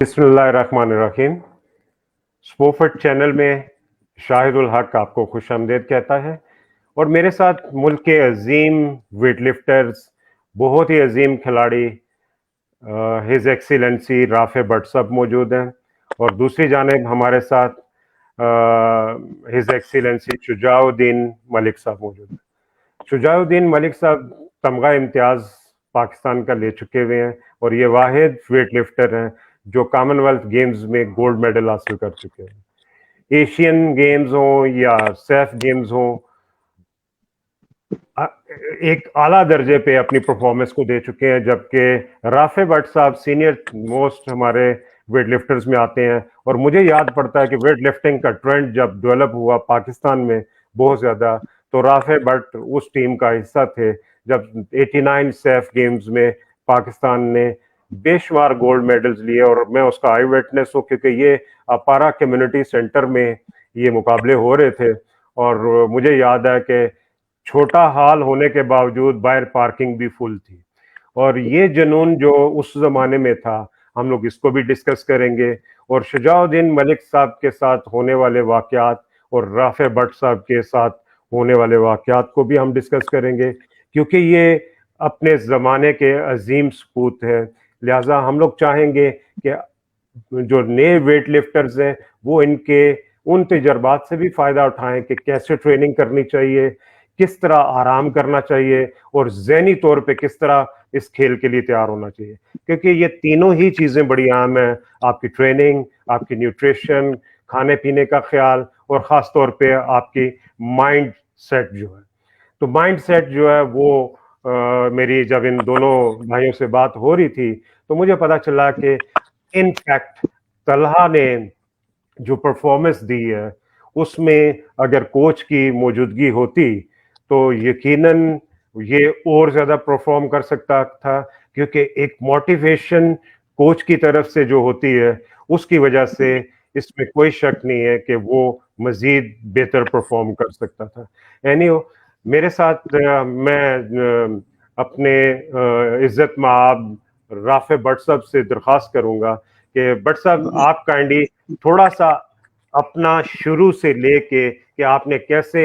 बिस्मिल्लाहिर्रहमानिर्रहीम। स्पोफिट चैनल में शाहिदुल हक आपको खुशामदीद कहता है और मेरे साथ मुल्क के अजीम वेटलिफ्टर्स, बहुत ही अजीम खिलाड़ी हिज एक्सीलेंसी राफे भट्ट साहब मौजूद हैं और दूसरी जानिब हमारे साथ हिज एक्सीलेंसी शुजाउद्दीन मलिक साहब मौजूद हैं। शुजाउद्दीन मलिक साहब तमगा इम्तियाज़ पाकिस्तान का ले चुके हुए हैं और ये वाहिद वेट लिफ्टर हैं जो कॉमनवेल्थ गेम्स में गोल्ड मेडल हासिल कर चुके हैं। एशियन गेम्स हों या सैफ गेम्स हों, एक आला दर्जे पे अपनी परफॉर्मेंस को दे चुके हैं, जबकि राफे भट्ट साहब सीनियर मोस्ट हमारे वेट लिफ्टर्स में आते हैं। और मुझे याद पड़ता है कि वेट लिफ्टिंग का ट्रेंड जब डेवलप हुआ पाकिस्तान में बहुत ज़्यादा, तो राफे भट्ट उस टीम का हिस्सा थे जब 89 सैफ गेम्स में पाकिस्तान ने बेशुमार गोल्ड मेडल्स लिए। और मैं उसका आई विटनेस हूँ क्योंकि ये अपारा कम्युनिटी सेंटर में ये मुकाबले हो रहे थे और मुझे याद है कि छोटा हाल होने के बावजूद बाहर पार्किंग भी फुल थी। और ये जुनून जो उस जमाने में था, हम लोग इसको भी डिस्कस करेंगे और शुजाउद्दीन मलिक साहब के साथ होने वाले वाकयात और राफे भट्ट साहब के साथ होने वाले वाकयात को भी हम डिस्कस करेंगे, क्योंकि ये अपने ज़माने के अजीम सपूत है। लिहाजा हम लोग चाहेंगे कि जो नए वेट लिफ्टर्स हैं वो इनके उन तजर्बात से भी फ़ायदा उठाएं कि कैसे ट्रेनिंग करनी चाहिए, किस तरह आराम करना चाहिए और ज़हनी तौर पे किस तरह इस खेल के लिए तैयार होना चाहिए, क्योंकि ये तीनों ही चीज़ें बड़ी अहम हैं। आपकी ट्रेनिंग, आपकी न्यूट्रिशन, खाने पीने का ख्याल और ख़ास तौर पे आपकी माइंड सेट जो है। तो माइंड सेट जो है वो मेरी जब इन दोनों भाइयों से बात हो रही थी तो मुझे पता चला कि इनफैक्ट तलहा ने जो परफॉर्मेंस दी है उसमें अगर कोच की मौजूदगी होती तो यकीनन ये और ज़्यादा परफॉर्म कर सकता था, क्योंकि एक मोटिवेशन कोच की तरफ से जो होती है उसकी वजह से इसमें कोई शक नहीं है कि वो मज़ीद बेहतर परफॉर्म कर सकता था। एनीहो, मेरे साथ मैं अपने इज़्ज़त माब राफे भट्ट साहब से दरख्वास्त करूंगा कि भट्ट साहब आप काइंडली थोड़ा सा अपना शुरू से लेके कि आपने कैसे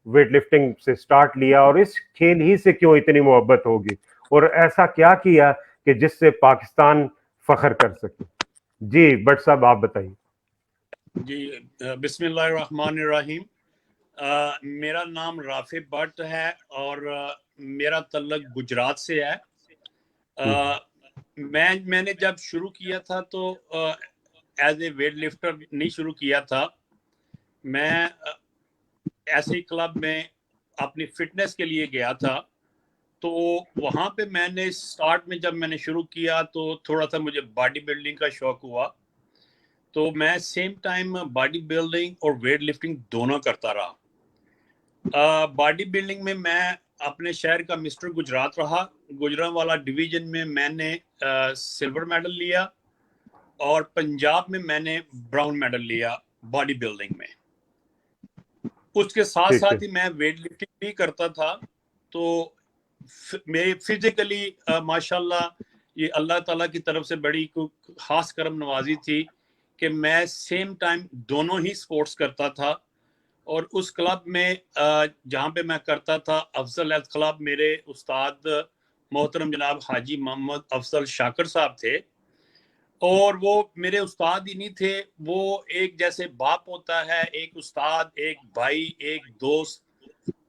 वेट लिफ्टिंग से स्टार्ट लिया और इस खेल ही से क्यों इतनी मोहब्बत होगी और ऐसा क्या किया कि जिससे पाकिस्तान फख्र कर सके। जी भट्ट साहब आप बताइए। जी, बिस्मिल्लाहिर्रहमानिर्रहीम। मेरा नाम राफे भट्ट है और मेरा तल्लक गुजरात से है। मैंने जब शुरू किया था तो एज ए वेट लिफ्टर नहीं शुरू किया था। मैं ऐसे ही क्लब में अपनी फिटनेस के लिए गया था, तो वहाँ पे मैंने स्टार्ट में जब मैंने शुरू किया तो थोड़ा सा मुझे बॉडी बिल्डिंग का शौक हुआ, तो मैं सेम टाइम बॉडी बिल्डिंग और वेट लिफ्टिंग दोनों करता रहा। बॉडी बिल्डिंग में मैं अपने शहर का मिस्टर गुजरात रहा। गुजरांवाला डिवीजन में मैंने सिल्वर मेडल लिया और पंजाब में मैंने ब्राउन मेडल लिया बॉडी बिल्डिंग में। उसके साथ ठीक है। साथ ही मैं वेट लिफ्टिंग भी करता था। तो मेरी फिजिकली माशाल्लाह ये अल्लाह ताला की तरफ से बड़ी खास करम नवाजी थी कि मैं सेम टाइम दोनों ही स्पोर्ट्स करता था। और उस क्लब में जहाँ पे मैं करता था, अफजल हेल्थ क्लब, मेरे उस्ताद मोहतरम जनाब हाजी मोहम्मद अफजल शाकर साहब थे। और वो मेरे उस्ताद ही नहीं थे, वो एक जैसे बाप होता है, एक उस्ताद, एक भाई, एक दोस्त,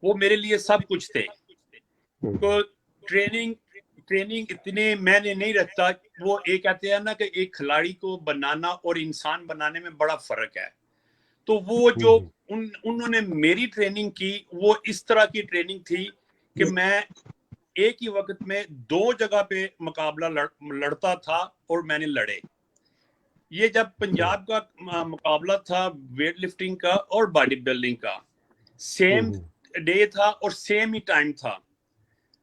वो मेरे लिए सब कुछ थे। तो ट्रेनिंग ट्रेनिंग इतने मैंने नहीं रखता। वो एक कहते हैं ना कि एक खिलाड़ी को बनाना और इंसान बनाने में बड़ा फर्क है। तो वो जो उन्होंने मेरी ट्रेनिंग की, वो इस तरह की ट्रेनिंग थी कि मैं एक ही वक्त में दो जगह पे मुकाबला लड़ता था और मैंने लड़े। ये जब पंजाब का मुकाबला था वेट लिफ्टिंग का और बॉडी बिल्डिंग का, सेम डे था और सेम ही टाइम था।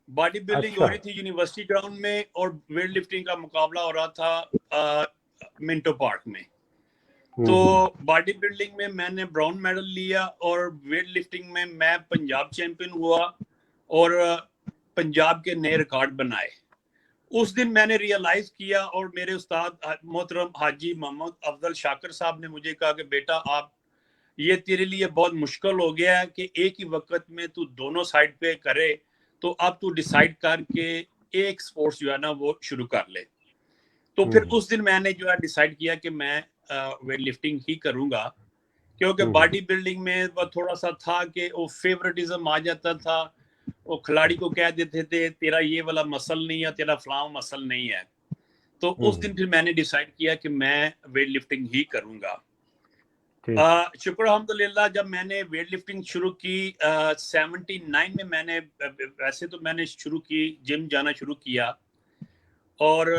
बॉडी बिल्डिंग हो अच्छा। रही थी यूनिवर्सिटी ग्राउंड में और वेट लिफ्टिंग का मुकाबला हो रहा था मिंटो पार्क में। तो बॉडी बिल्डिंग में मैंने ब्राउन मेडल लिया और वेट लिफ्टिंग में मैं पंजाब चैंपियन हुआ और पंजाब के नए रिकॉर्ड बनाए। उस दिन मैंने रियलाइज किया और मेरे उस्ताद मोहतरम हाजी मोहम्मद अफजल शाकिर साहब ने मुझे कहा कि बेटा आप ये तेरे लिए बहुत मुश्किल हो गया है कि एक ही वक्त में तू दोनों साइड पे करे, तो अब तू डिसाइड कर के एक स्पोर्ट्स जो है ना वो शुरू कर ले। तो फिर उस दिन मैंने जो है डिसाइड किया कि मैं वेट लिफ्टिंग ही करूंगा, क्योंकि बॉडी बिल्डिंग में वो थोड़ा सा था कि वो फेवरेटिज्म आ जाता था, वो खिलाड़ी को कह देते थे तेरा ये वाला मसल नहीं है, तेरा फलां मसल नहीं है। तो उस दिन फिर मैंने डिसाइड किया कि मैं वेट लिफ्टिंग ही करूंगा। शुक्र अल्हम्दुलिल्लाह, जब मैंने वेट लिफ्टिंग शुरू की 79 में मैंने, वैसे तो मैंने शुरू की जिम जाना शुरू किया, और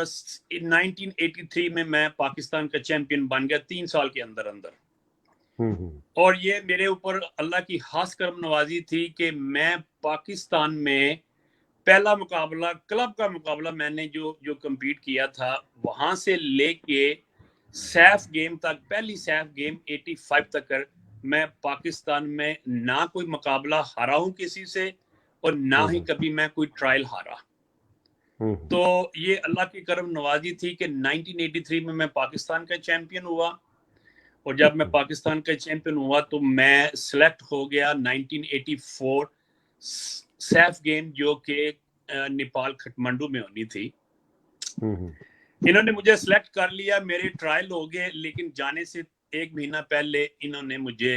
1983 में मैं पाकिस्तान का चैंपियन बन गया 3 साल के अंदर अंदर। और ये मेरे ऊपर अल्लाह की खास करम नवाजी थी कि मैं पाकिस्तान में पहला मुकाबला, क्लब का मुकाबला मैंने जो कम्पीट किया था, वहां से लेके सैफ गेम तक, पहली सैफ गेम 85 तक मैं पाकिस्तान में ना कोई मुकाबला हारा हूं किसी से, और ना ही कभी मैं कोई ट्रायल हारा। तो ये अल्लाह की करम नवाजी थी कि 1983 में मैं पाकिस्तान का चैंपियन हुआ, और जब मैं पाकिस्तान का चैंपियन हुआ तो मैं सिलेक्ट हो गया 1984 सैफ गेम, जो कि नेपाल काठमांडू में होनी थी। इन्होंने मुझे सिलेक्ट कर लिया, मेरे ट्रायल हो गए, लेकिन जाने से 1 महीना पहले इन्होंने मुझे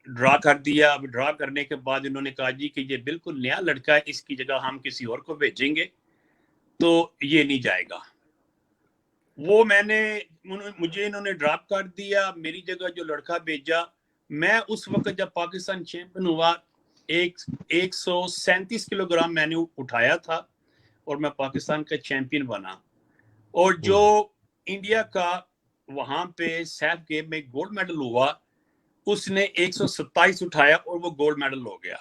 ड्रा कर दिया। अब ड्रा करने के बाद इन्होंने कहा जी कि ये बिल्कुल नया लड़का है, इसकी जगह हम किसी और को भेजेंगे, तो ये नहीं जाएगा। वो मुझे इन्होंने ड्रॉप कर दिया, मेरी जगह जो लड़का भेजा। मैं उस वक्त जब पाकिस्तान चैंपियन हुआ 137 किलोग्राम मैंने उठाया था, और मैं पाकिस्तान का चैंपियन बना। और जो इंडिया का वहां पे सैफ गेम में गोल्ड मेडल हुआ, उसने 127 उठाया और वो गोल्ड मेडल हो गया।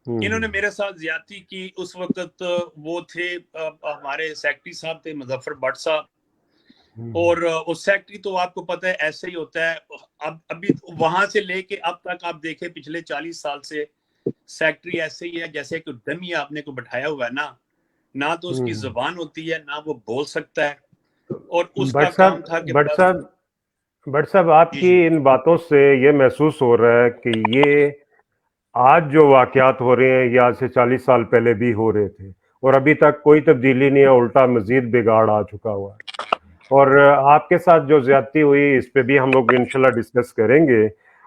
इन्होंने मेरे साथ ज्यादती की। उस वक्त वो थे हमारे सेक्रेटरी साहब थे मुजफ्फर भट्ट साहब, और उस सेक्रेटरी तो आपको पता है ऐसे ही होता है। अब अभी वहां से लेके अब तक आप देखें पिछले 40 साल से सेक्रेटरी ऐसे ही है जैसे कि डमी आपने को बैठाया हुआ है ना तो उसकी जुबान होती है, ना वो बोल सकता है, और उसका काम था कि भट्ट साहब आपकी इन बातों से ये महसूस हो रहा है कि ये आज जो वाकयात हो रहे हैं ये आज से 40 साल पहले भी हो रहे थे, और अभी तक कोई तब्दीली नहीं है, उल्टा मजीद बिगाड़ आ चुका हुआ है। और आपके साथ जो ज्यादती हुई इस पे भी हम लोग इंशाल्लाह डिस्कस करेंगे।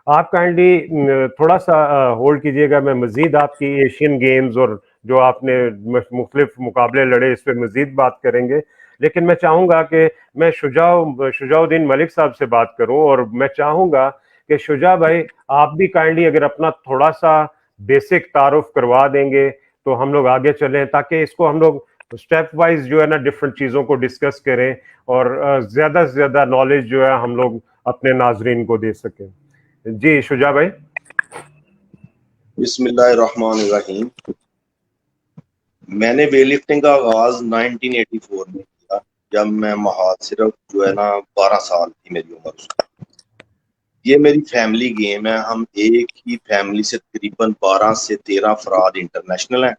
आप काइंडली थोड़ा सा होल्ड कीजिएगा, मैं मजीद आपकी एशियन गेम्स और जो आपने मुख्तलिफ मुकाबले लड़े इस पे मजीद बात करेंगे। लेकिन मैं चाहूँगा कि मैं शुजाउद्दीन मलिक साहब से बात करूँ, और मैं चाहूँगा कि शुजा भाई आप भी काइंडली अगर अपना थोड़ा सा बेसिक तारुफ करवा देंगे तो हम लोग आगे चलें, ताकि इसको हम लोग स्टेप वाइज जो है ना डिफरेंट चीज़ों को डिस्कस करें, और ज़्यादा से ज़्यादा नॉलेज जो है हम लोग अपने नाजरीन को दे सकें। जी शुजा भाई। बिस्मिल्लाहिर्रहमानिर्रहीम। मैंने वेट लिफ्टिंग का आगाज 1984 में किया, जब मैं महज सिर्फ जो है ना 12 साल थी मेरी उम्र। ये मेरी फैमिली गेम है। हम एक ही फैमिली से तकरीबन 12 से 13 अफराद इंटरनेशनल हैं,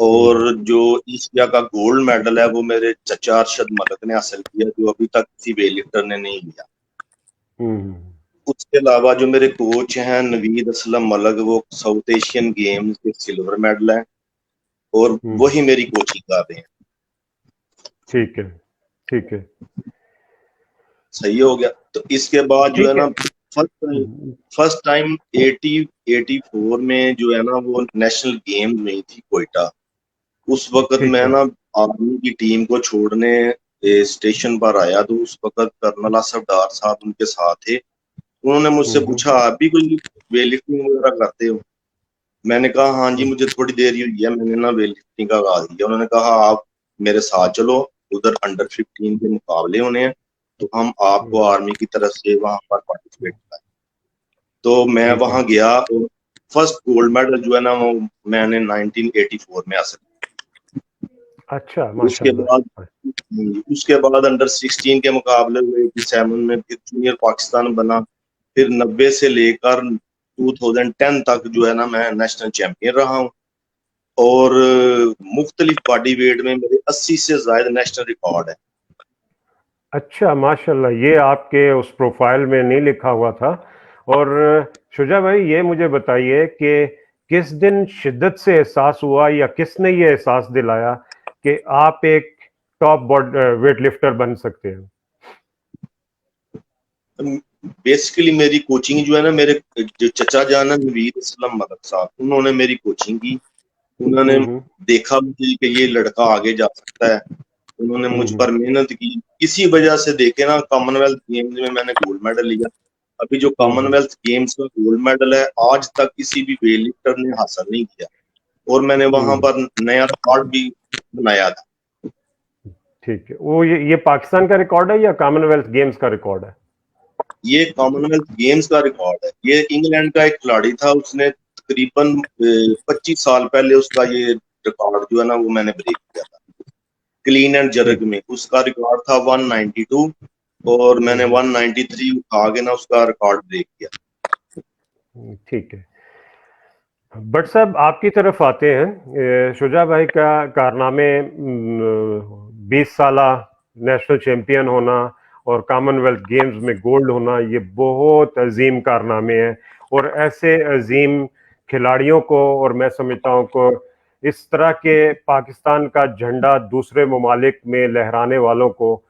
और जो एशिया का गोल्ड मेडल है वो मेरे चचा अरशद मलिक ने हासिल किया, जो अभी तक किसी वेट लिफ्टर ने नहीं लिया। उसके अलावा जो मेरे कोच हैं नवीद असलम मलिक, वो साउथ एशियन गेम्स के सिल्वर मेडल हैं, और वही मेरी कोचिंग कर रहे हैं। ठीक है, ठीक है, सही हो गया। तो इसके बाद जो है ना फर्स्ट टाइम 84 में जो है ना वो नेशनल गेम हुई थी कोयटा। उस वक्त मैं ना आर्मी की टीम को छोड़ने स्टेशन पर आया, तो उस वक्त कर्नल असफ डार साहब उनके साथ थे। उन्होंने मुझसे पूछा आप भी कोई वेट लिफ्टिंग वगैरह करते हो? मैंने कहा हाँ जी, मुझे थोड़ी देर ही हुई है, मैंने ना वेट लिफ्टिंग का आगाज किया। उन्होंने कहा आप मेरे साथ चलो, उधर अंडर 15 के मुकाबले होने हैं, तो हम आपको आर्मी की तरफ से वहां पर पार्टिसिपेट कराएं। तो मैं वहां गया, और फर्स्ट गोल्ड मेडल जो है ना वो मैंने 1984 में हासिल किया। अच्छा, उसके बाद अंडर 16 के मुकाबले हुए 87 में, फिर जूनियर पाकिस्तान बना, फिर 90 से लेकर 2010 तक जो है ना मैं नेशनल चैंपियन रहा हूँ। और मुख्तलिफ बॉडी वेट में मेरे 80 से ज्यादा नेशनल रिकॉर्ड है। अच्छा, माशाल्लाह, ये आपके उस प्रोफाइल में नहीं लिखा हुआ था। और शुजा भाई, ये मुझे बताइए कि किस दिन शिद्दत से एहसास हुआ या किसने ये एहसास दिलाया कि आप एक टॉप वेट लिफ्टर बन सकते हैं? बेसिकली मेरी कोचिंग जो है ना, मेरे जो चचा जान है नवीर इस्लाम मलिक साहब, उन्होंने मेरी कोचिंग की। उन्होंने हम्म देखा मुझे कि ये लड़का आगे जा सकता है। उन्होंने मुझ हम्म पर मेहनत की। इसी वजह से देखे ना, कॉमनवेल्थ गेम्स में मैंने गोल्ड मेडल लिया। अभी जो हम्म कॉमनवेल्थ गेम्स का गोल्ड मेडल है, आज तक किसी भी वेट लिफ्टर ने हासिल नहीं किया। और मैंने वहां हम्म, पर नया रिकॉर्ड भी बनाया था। ठीक है। वो ये पाकिस्तान का रिकॉर्ड है या कॉमनवेल्थ गेम्स का रिकॉर्ड है? ये कॉमनवेल्थ गेम्स का रिकॉर्ड है। ये इंग्लैंड का एक खिलाड़ी था, उसने तकरीबन 25 साल पहले उसका ये रिकॉर्ड जो है ना, वो मैंने ब्रेक किया था क्लीन एंड जर्क ठीक। में। उसका रिकॉर्ड था 192 और मैंने हम्म 193 उठा के ना उसका रिकॉर्ड ब्रेक किया। ठीक है। बट साहब, आपकी तरफ आते हैं। शुजा भाई का कारनामे 20 साल नेशनल चैंपियन होना और कॉमनवेल्थ गेम्स में गोल्ड होना, ये बहुत अजीम कारनामे हैं। और ऐसे अजीम खिलाड़ियों को, और मैं समझता हूँ को, इस तरह के पाकिस्तान का झंडा दूसरे ममालिक में लहराने वालों को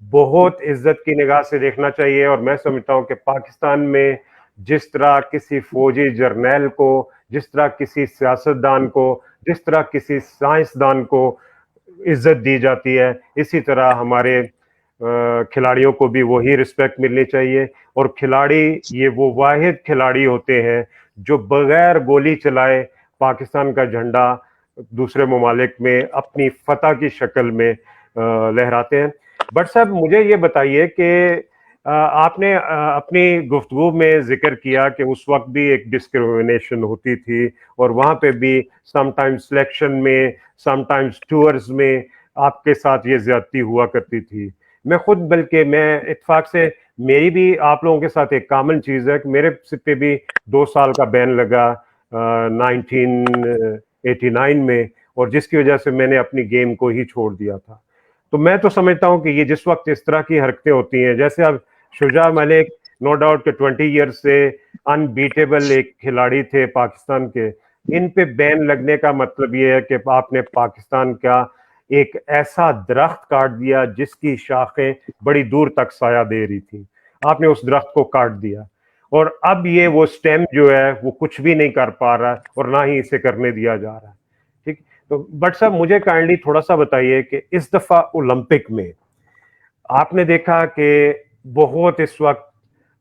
बहुत इज्जत की निगाह से देखना चाहिए। और मैं समझता हूँ कि पाकिस्तान में जिस तरह किसी फौजी जर्नैल को, जिस तरह किसी सियासतदान को, जिस तरह किसी साइंसदान को इज्जत दी जाती है, इसी तरह हमारे खिलाड़ियों को भी वही रिस्पेक्ट मिलनी चाहिए। और खिलाड़ी, ये वो वाहिद खिलाड़ी होते हैं जो बगैर गोली चलाए पाकिस्तान का झंडा दूसरे ममालिक में अपनी फतह की शक्ल में लहराते हैं। बट साहब, मुझे ये बताइए कि आपने अपनी गुफ्तगू में जिक्र किया कि उस वक्त भी एक डिस्क्रिमिनेशन होती थी और वहाँ पे भी समटाइम्स सिलेक्शन में, समटाइम्स टूर्स में आपके साथ ये ज्यादती हुआ करती थी। मैं खुद, बल्कि मैं इत्तेफाक से, मेरी भी आप लोगों के साथ एक कॉमन चीज़ है कि मेरे सिर पे भी 2 साल का बैन लगा 1989 में, और जिसकी वजह से मैंने अपनी गेम को ही छोड़ दिया था। तो मैं तो समझता हूं कि ये जिस वक्त इस तरह की हरकतें होती हैं, जैसे अब शुजा मलिक, नो डाउट के 20 ईयर से अनबीटेबल एक खिलाड़ी थे पाकिस्तान के, इन पे बैन लगने का मतलब ये है कि आपने पाकिस्तान का एक ऐसा दरख्त काट दिया जिसकी शाखें बड़ी दूर तक साया दे रही थी। आपने उस दरख्त को काट दिया, और अब ये वो स्टेम जो है वो कुछ भी नहीं कर पा रहा है और ना ही इसे करने दिया जा रहा है। ठीक। तो बट साहब, मुझे काइंडली थोड़ा सा बताइए कि इस दफा ओलंपिक में आपने देखा कि बहुत इस वक्त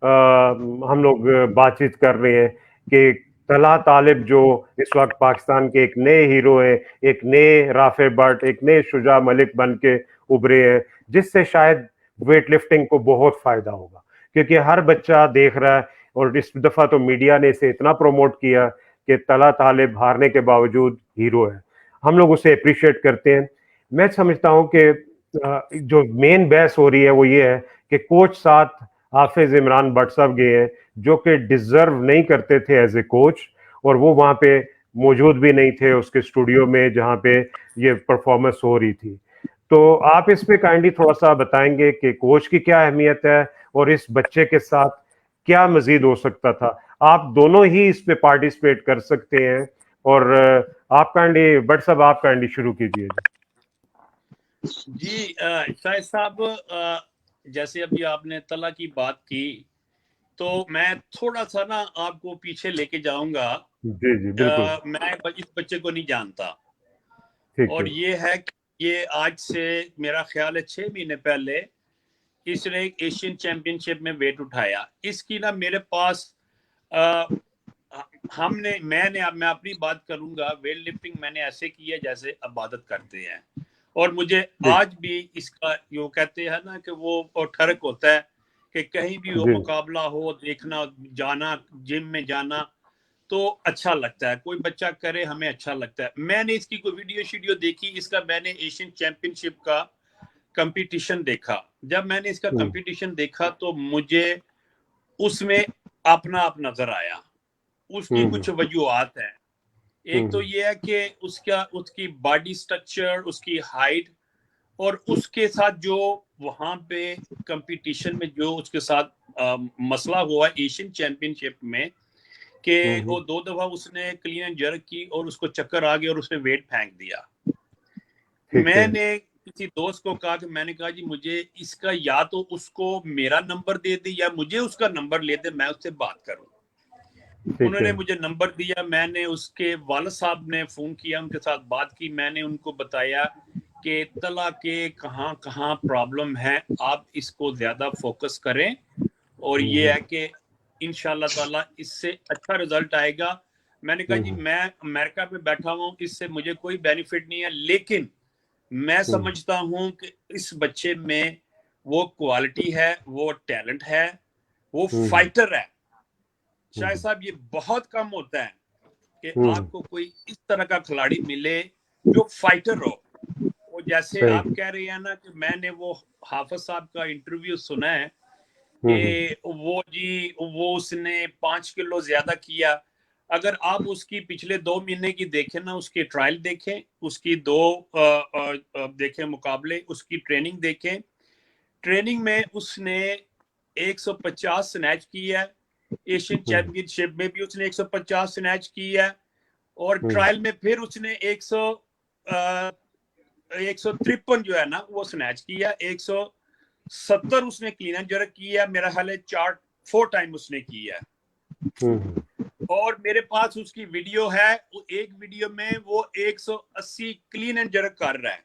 हम लोग बातचीत कर रहे हैं कि तला तालिब जो इस वक्त पाकिस्तान के एक नए हीरो है, एक नए राफे भट्ट, एक नए शुजा मलिक बन के उभरे हैं, जिससे शायद वेट लिफ्टिंग को बहुत फायदा होगा, क्योंकि हर बच्चा देख रहा है। और इस दफा तो मीडिया ने इसे इतना प्रमोट किया कि तला तालिब हारने के बावजूद हीरो है, हम लोग उसे अप्रिशिएट करते हैं। मैं समझता हूं कि जो मेन बहस हो रही है वो ये है कि कोच साथ हाफिज इमरान भट्ट साहब गए हैं, जो कि डिजर्व नहीं करते थे एज ए कोच, और वो वहां पे मौजूद भी नहीं थे उसके स्टूडियो में जहां पे ये परफॉर्मेंस हो रही थी। तो आप इस पे काइंडली थोड़ा सा बताएंगे कि कोच की क्या अहमियत है और इस बच्चे के साथ क्या मजीद हो सकता था? आप दोनों ही इस पे पार्टिसिपेट कर सकते हैं। और आप काइंडली, भट्ट साहब, आप काइंडली शुरू कीजिए। जी शाहिद साहब, जैसे अभी आपने तला की बात की, तो मैं थोड़ा सा ना आपको पीछे लेके जाऊंगा। जी जी, बिल्कुल। मैं इस बच्चे को नहीं जानता, ठीक और है। ये है कि ये आज से मेरा ख्याल है 6 महीने पहले इसने एक एशियन चैंपियनशिप में वेट उठाया। इसकी ना मेरे पास आ, मैं अपनी बात करूंगा, वेट लिफ्टिंग मैंने ऐसे की है जैसे इबादत करते हैं। और मुझे ठीक। आज भी इसका जो कहते हैं ना कि वो ठरक होता है कि कहीं भी वो जी। मुकाबला हो, देखना, जाना, जिम में जाना तो अच्छा लगता है। कोई बच्चा करे, हमें अच्छा लगता है। मैंने इसकी कोई वीडियो देखी, इसका मैंने एशियन चैंपियनशिप का कंपटीशन देखा। जब मैंने इसका कंपटीशन देखा तो मुझे उसमें अपना आप नजर आया। उसकी कुछ वजूहत है। एक तो ये है कि उसकी बॉडी स्ट्रक्चर, उसकी हाइट, और उसके साथ जो वहां पे कंपटीशन में जो उसके साथ मसला हुआ एशियन चैंपियनशिप में कि वो 2 दफा उसने क्लीन एंड जर्क की और उसको चक्कर आ गया और उसने वेट फेंक दिया। मैंने किसी दोस्त को कहा कि मैंने कहा जी मुझे इसका या तो उसको मेरा नंबर दे दे या मुझे उसका नंबर ले दे, मैं उससे बात करूं। उन्होंने मुझे नंबर दिया, मैंने उसके वालिद साहब ने फोन किया, उनके साथ बात की, मैंने उनको बताया कि तला के कहाँ कहाँ प्रॉब्लम है, आप इसको ज्यादा फोकस करें और ये है कि इंशाल्लाह ताला इससे अच्छा रिजल्ट आएगा। मैंने कहा जी मैं अमेरिका में बैठा हूँ, इससे मुझे कोई बेनिफिट नहीं है, लेकिन मैं समझता हूँ कि इस बच्चे में वो क्वालिटी है, वो टैलेंट है, वो फाइटर है। शायद साहब ये बहुत कम होता है कि आपको कोई इस तरह का खिलाड़ी मिले जो फाइटर हो। वो जैसे आप कह रहे हैं ना कि मैंने वो हाफिज साहब का इंटरव्यू सुना है कि वो उसने 5 किलो ज्यादा किया। अगर आप उसकी पिछले 2 महीने की देखें ना, उसके ट्रायल देखें, उसकी 2 देखें मुकाबले, उसकी ट्रेनिंग देखें, ट्रेनिंग में उसने 150 स्नैच की है, एशियन चैंपियनशिप में भी उसने 150 स्नैच की है, और ट्रायल में फिर उसने 153 जो है ना वो स्नैच किया, 170 उसने क्लीन एंड जर्क किया, मेरा ख्याल है 4 टाइम उसने किया। और मेरे पास उसकी वीडियो है, एक वीडियो में वो 180 क्लीन एंड जर्क कर रहा है।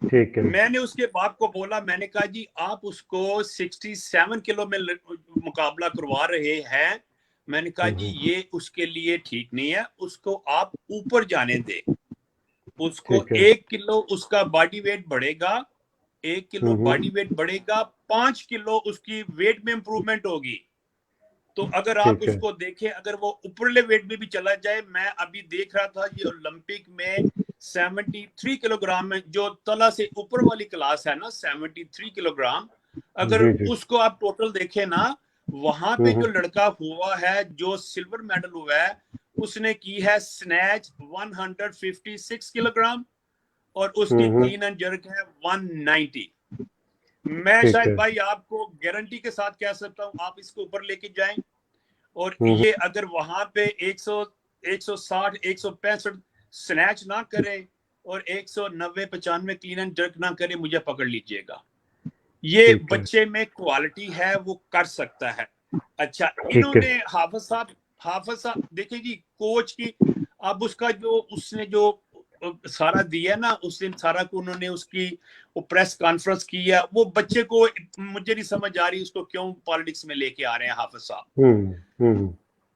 ठीक है। मैंने उसके बाप को बोला, मैंने कहा जी आप उसको 67 किलो में मुकाबला करवा रहे हैं, मैंने कहा जी ये उसके लिए ठीक नहीं है, उसको आप ऊपर जाने दे, उसको 1 किलो उसका बॉडी वेट बढ़ेगा, 1 किलो बॉडी वेट बढ़ेगा, 5 किलो उसकी वेट में इंप्रूवमेंट होगी। तो अगर आप उसको देखें, अगर वो ऊपरले वेट में भी चला जाए, मैं अभी देख रहा था ये ओलंपिक में 73 किलोग्राम में जो तला से ऊपर वाली क्लास है ना 73 किलोग्राम, अगर उसको आप टोटल देखें ना, वहां पे जो लड़का हुआ है जो सिल्वर मेडल हुआ है, उसने की है स्नैच 156 किलोग्राम और उसकी क्लीन एंड जर्क है 190। मैं शायद भाई आपको गारंटी के साथ कह सकता हूं आप इसको ऊपर लेके जाएं, और ये अगर वहां पे 160 165 स्नैच ना करें और 190 95 क्लीन एंड जर्क ना करें, मुझे पकड़ लीजिएगा, ये बच्चे में क्वालिटी है, वो कर सकता है। अच्छा, इन्होंने हाफिज साहब देखिए जी, कोच की अब उसका जो उसने जो सारा दिया ना, उस दिन सारा को उन्होंने उसकी वो प्रेस कॉन्फ्रेंस किया, वो बच्चे को मुझे नहीं समझ आ रही उसको क्यों पॉलिटिक्स में लेके आ रहे हैं हाफिज साहब।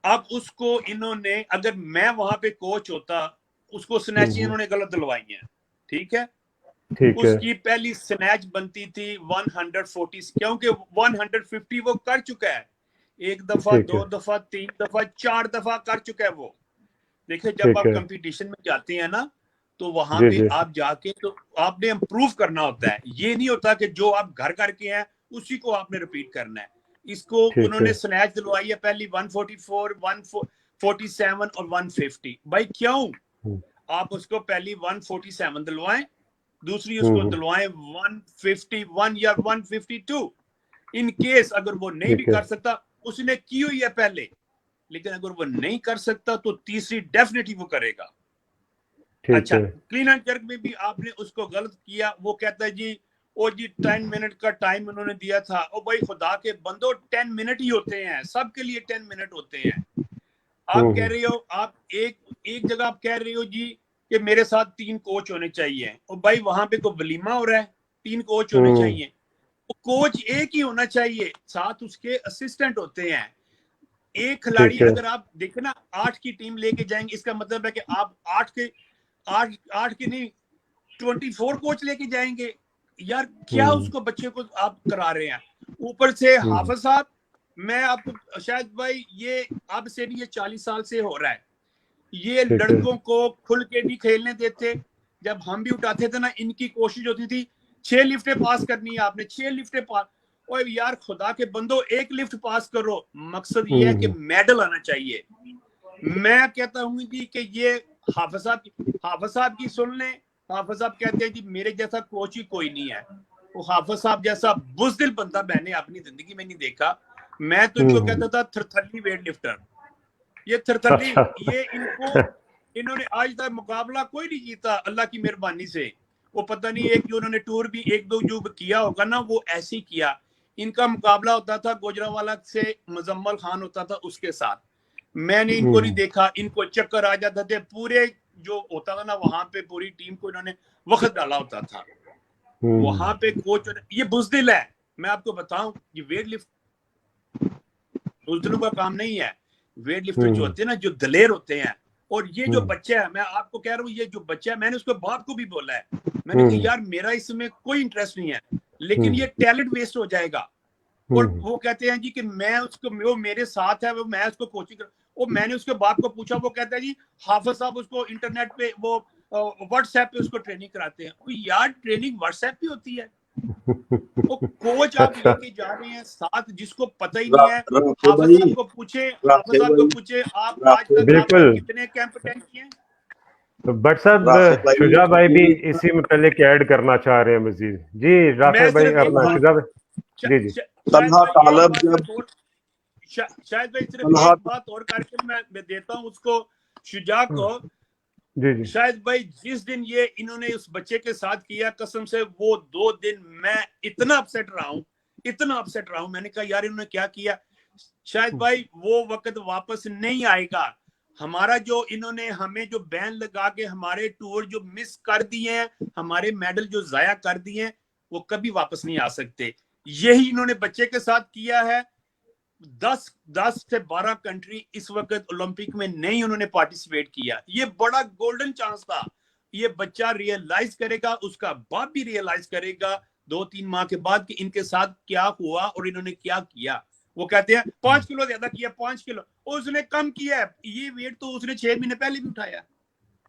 अब उसको इन्होंने, अगर मैं वहां पे कोच होता, उसको स्नैच इन्होंने गलत दिलवाई है, ठीक है, उसकी पहली स्नैच बनती थी 140, क्योंकि 150 वो कर चुका है, 1 दफा 2 दफा 3 दफा 4 दफा कर चुका है वो। देखिए जब आप कंपटीशन में जाते हैं ना, तो वहां पे आप जाके तो आपने इम्प्रूव करना होता है, ये नहीं होता कि जो आप घर करके हैं उसी को आपने रिपीट करना है। इसको उन्होंने स्नैच दिलवाई है पहली 144 147 और 150। भाई क्यों आप उसको पहली 147 दिलवाएं, दूसरी उसको दिलवाएं 151 या 152। इन केस अगर वो नहीं भी कर सकता, उसने की हुई है पहले, लेकिन अगर वो नहीं कर सकता तो तीसरी डेफिनेटली वो करेगा। अच्छा, क्लीन एंड जर्क में भी आपने उसको गलत किया, वो कहता है जी ओ जी 10 मिनट का टाइम उन्होंने दिया था। ओ भाई खुदा के बंदो 10 मिनट ही होते हैं, सबके लिए 10 मिनट होते हैं। आप कह रहे हो, आप एक जगह आप कह रहे हो जी कि मेरे साथ 3 कोच होने चाहिए, और भाई वहां पे कोई वलीमा हो रहा है, 3 कोच होने चाहिए, कोच एक ही होना चाहिए, साथ उसके असिस्टेंट होते हैं। एक खिलाड़ी अगर आप देखें ना 8 की टीम लेके जाएंगे, इसका मतलब है कि आप 8 के नहीं 24 कोच लेके जाएंगे यार, क्या उसको बच्चे को आप करा रहे हैं। ऊपर से हाफिज साहब, मैं आपको शायद भाई ये अब से नहीं, ये 40 साल से हो रहा है, ये लड़कों को खुल के नहीं खेलने देते। जब हम भी उठाते थे ना, इनकी कोशिश होती थी 6 लिफ्टें पास करनी है आपने, 6 लिफ्टें पास। और यार खुदा के बंदो, 1 लिफ्ट पास करो, मकसद ये है कि मेडल आना चाहिए। मैं कहता हूँ जी कि ये हाफिज साहब की सुन लें। हाफिज साहब कहते हैं जी मेरे जैसा कोच ही कोई नहीं है। वो हाफिज साहब जैसा बुज़दिल बंदा मैंने अपनी जिंदगी में नहीं देखा। मैं तो इनको कहता था थरथल्ली वेट लिफ्टर। ये थरथल्ली, अच्छा। ये इन्होंने आज तक मुकाबला कोई नहीं जीता अल्लाह की मेहरबानी से। वो पता नहीं एक जो उन्होंने टूर भी एक दो जो किया होगा ना, वो ऐसे ही किया। इनका मुकाबला होता था गुजरांवाला से, मुजम्मल खान होता था उसके साथ। मैंने इनको नहीं देखा, इनको चक्कर आ जाते थे पूरे, जो होता था ना वहां पे पूरी टीम को इन्होंने वक्त डाला होता था। वहां पे कोच, ये बुज़दिल है। मैं आपको बताऊं, ये वेट लिफ्ट बुज़दिलों का काम नहीं है। वेट लिफ्टर जो होते हैं ना, जो दलेर होते हैं। और ये जो बच्चा है, मैं आपको कह रहा हूँ, ये जो बच्चा है, मैंने उसके बाप को भी बोला है, मैंने कहा यार मेरा इसमें कोई इंटरेस्ट नहीं है, लेकिन ये टैलेंट वेस्ट हो जाएगा। और वो कहते हैं जी कि मैं उसको, वो मेरे साथ है, वो मैं उसको कोचिंग कर। और मैंने उसके बाप को पूछा, वो कहता है जी हाफिज साहब उसको इंटरनेट पे, वो व्हाट्सएप पे उसको ट्रेनिंग कराते हैं। यार ट्रेनिंग व्हाट्सएप पे होती है। वो कोच आप अच्छा। लेके जा रहे हैं साथ, जिसको पता ही नहीं है। राफे हाफिज भाई, साहब को पूछे, हाफिज राफे साहब को भाई, पूछे आप आज राफे तक आपने बिल्कुल। कितने कैंप अटेंड किए हैं? तो बट राफे साहब, भाई, शुजा भाई भी इसी मुतल्लिक ऐड करना चाह रहे हैं मजीद। जी राफे मैं भाई, सिर्फ एक अपना बात, शुजा भाई। जी जी। शायद तलहा भाई एक तालब बात जब सिर्फ और, शायद भाई सिर्फ तलहा, एक बात और करके मैं देता हूँ उसको, शुजा को। जी जी। शायद भाई जिस दिन ये इन्होंने उस बच्चे के साथ किया, कसम से वो 2 दिन मैं इतना अपसेट रहा हूँ, इतना अपसेट रहा हूँ। मैंने कहा यार इन्होंने क्या किया। शायद भाई वो वक्त वापस नहीं आएगा। हमारा जो इन्होंने हमें जो बैन लगा के हमारे टूर जो मिस कर दिए हैं, हमारे मेडल जो जाया कर दिए हैं, वो कभी वापस नहीं आ सकते। यही इन्होंने बच्चे के साथ किया है। 10 से 12 कंट्री इस वक्त ओलंपिक में नहीं उन्होंने पार्टिसिपेट किया। ये बड़ा गोल्डन चांस था। ये बच्चा रियलाइज करेगा, उसका बाप भी रियलाइज करेगा 2-3 माह के बाद कि इनके साथ क्या हुआ और इन्होंने क्या किया। वो कहते हैं 5 किलो ज्यादा किया, 5 किलो, और उसने कम किया है। ये वेट तो उसने 6 महीने पहले भी उठाया।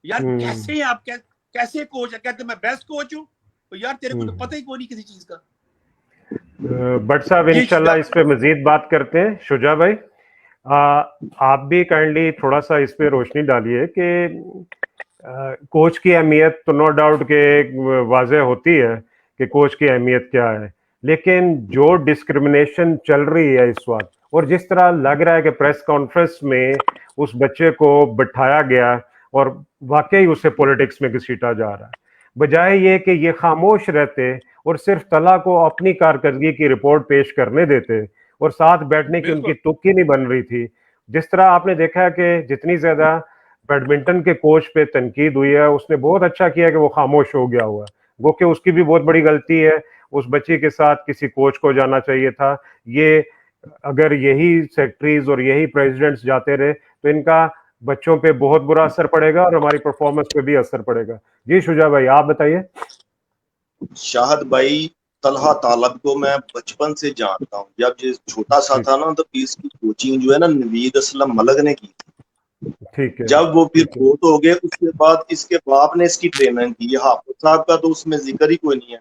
यार कैसे हैं आप, कैसे कोच है? कहते मैं बेस्ट कोच हूँ। तो यार तेरे को तो पता ही कोई नहीं किसी चीज का। बट साहब ये इंशाल्लाह इस पे मजीद बात करते हैं। शुजा भाई, आप भी काइंडली थोड़ा सा इस पे रोशनी डालिए कि कोच की अहमियत तो नो डाउट के वाज़ेह होती है कि कोच की अहमियत क्या है, लेकिन जो डिस्क्रिमिनेशन चल रही है इस वक्त, और जिस तरह लग रहा है कि प्रेस कॉन्फ्रेंस में उस बच्चे को बिठाया गया और वाकई उसे पॉलिटिक्स में घसीटा जा रहा है, बजाय ये कि ये खामोश रहते और सिर्फ तला को अपनी कारकर्दगी की रिपोर्ट पेश करने देते और साथ बैठने की उनकी तुक्की नहीं बन रही थी। जिस तरह आपने देखा है कि जितनी ज्यादा बैडमिंटन के कोच पे तनकीद हुई है, उसने बहुत अच्छा किया कि वो खामोश हो गया हुआ है। वो कि उसकी भी बहुत बड़ी गलती है, उस बच्ची के साथ किसी कोच को जाना चाहिए था। ये अगर यही सेक्रेटरीज और यही प्रेसिडेंट्स जाते रहे तो इनका बच्चों पे बहुत बुरा असर पड़ेगा और हमारी परफॉर्मेंस पे भी असर पड़ेगा। जी शुजा भाई, आप बताइए। शाहद भाई, तलहा तालब को मैं बचपन से जानता हूँ। जब ये छोटा सा था ना, तो इसकी कोचिंग जो है ना नवीद असलम मलक ने की थी। ठीक है। जब वो फिर फोत हो गए, उसके बाद इसके बाप ने इसकी ट्रेनिंग की। हाफिज साहब का तो उसमें जिक्र ही कोई नहीं है।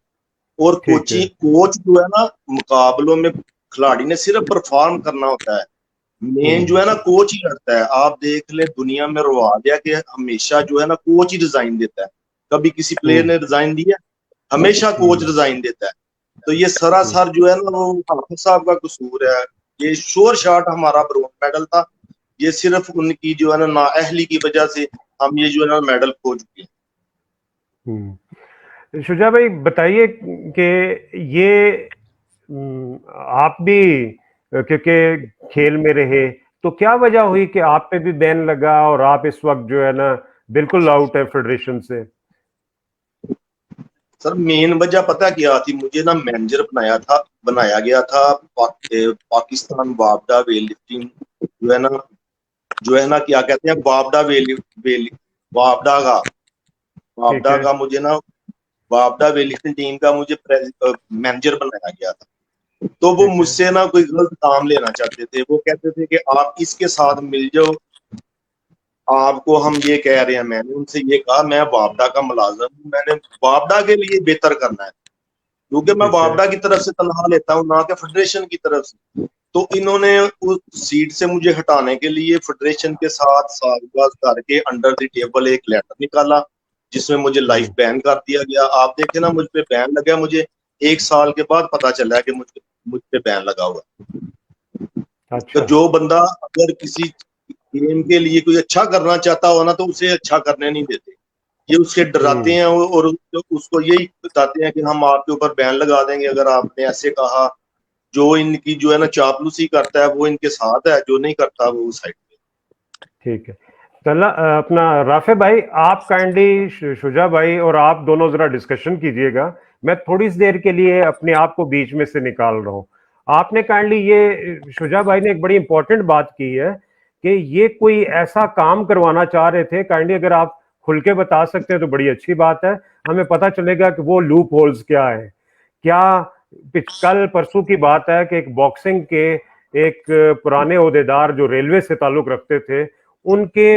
और कोचिंग कोच जो है ना, मुकाबलों में खिलाड़ी ने सिर्फ परफॉर्म करना होता है। मेन जो है ना कोच ही करता है। आप देख ले, दुनिया में रवाज है कि हमेशा जो है ना कोच ही डिजाइन देता है। कभी किसी प्लेयर ने डिजाइन दिया, हमेशा कोच डिजाइन देता है। तो ये सरासर जो है ना वो हाफिज साहब का कसूर है। ये श्योर शॉट हमारा ब्रोंज मेडल था। ये सिर्फ उनकी जो है ना नाअहली की वजह से हम ये जो है ना मेडल खो चुके हैं। शुजा भाई बताइए कि ये आप भी क्योंकि खेल में रहे, तो क्या वजह हुई कि आप पे भी बैन लगा और आप इस वक्त जो है ना बिल्कुल आउट है फेडरेशन से? सर मेन वजह पता क्या थी? मुझे ना मैनेजर बनाया गया था पाकिस्तान बाबडा वेट लिफ्टिंग जो है ना क्या कहते हैं बाबडा बाबडा का मुझे ना बाबडा वेट लिफ्टिंग टीम का मुझे मैनेजर बनाया गया था। तो वो मुझसे ना कोई गलत काम लेना चाहते थे। वो कहते थे कि आप इसके साथ मिल जाओ, आपको हम ये कह रहे हैं। मैंने उनसे ये कहा मैं बाबडा का मुलाजिम हूँ, मैंने बाबडा के लिए बेहतर करना है, क्योंकि मैं बाबडा की तरफ से तनख्वाह लेता हूँ, ना कि फेडरेशन की तरफ से। तो इन्होंने उस सीट से मुझे हटाने के लिए फेडरेशन के साथ साझबाज करके अंडर द टेबल एक लेटर निकाला जिसमें मुझे लाइफ बैन कर दिया गया। आप देखे ना, मुझ पे बैन लगा, मुझे 1 साल के बाद पता चला कि मुझ पे बैन लगा हुआ। अच्छा। तो जो बंदा अगर किसी गेम के लिए कोई अच्छा करना चाहता हो ना, तो उसे अच्छा करने नहीं देते, ये उसके डराते हैं और उसको यही बताते हैं कि हम आपके ऊपर बैन लगा देंगे अगर आपने ऐसे कहा। जो इनकी जो है ना चापलूसी करता है वो इनके साथ है, जो नहीं करता वो उस साइड पे। ठीक है। चला अपना राफे भाई, आप काइंडली शुजा भाई और आप दोनों जरा डिस्कशन कीजिएगा, मैं थोड़ी सी देर के लिए अपने आप को बीच में से निकाल रहा हूँ। आपने काइंडली ये, शुजा भाई ने एक बड़ी इंपॉर्टेंट बात की है कि ये कोई ऐसा काम करवाना चाह रहे थे। काइंडली अगर आप खुल के बता सकते हैं तो बड़ी अच्छी बात है, हमें पता चलेगा कि वो लूप होल्स क्या है। क्या कल परसों की बात है कि एक बॉक्सिंग के एक पुराने ओहदेदार जो रेलवे से ताल्लुक रखते थे, उनके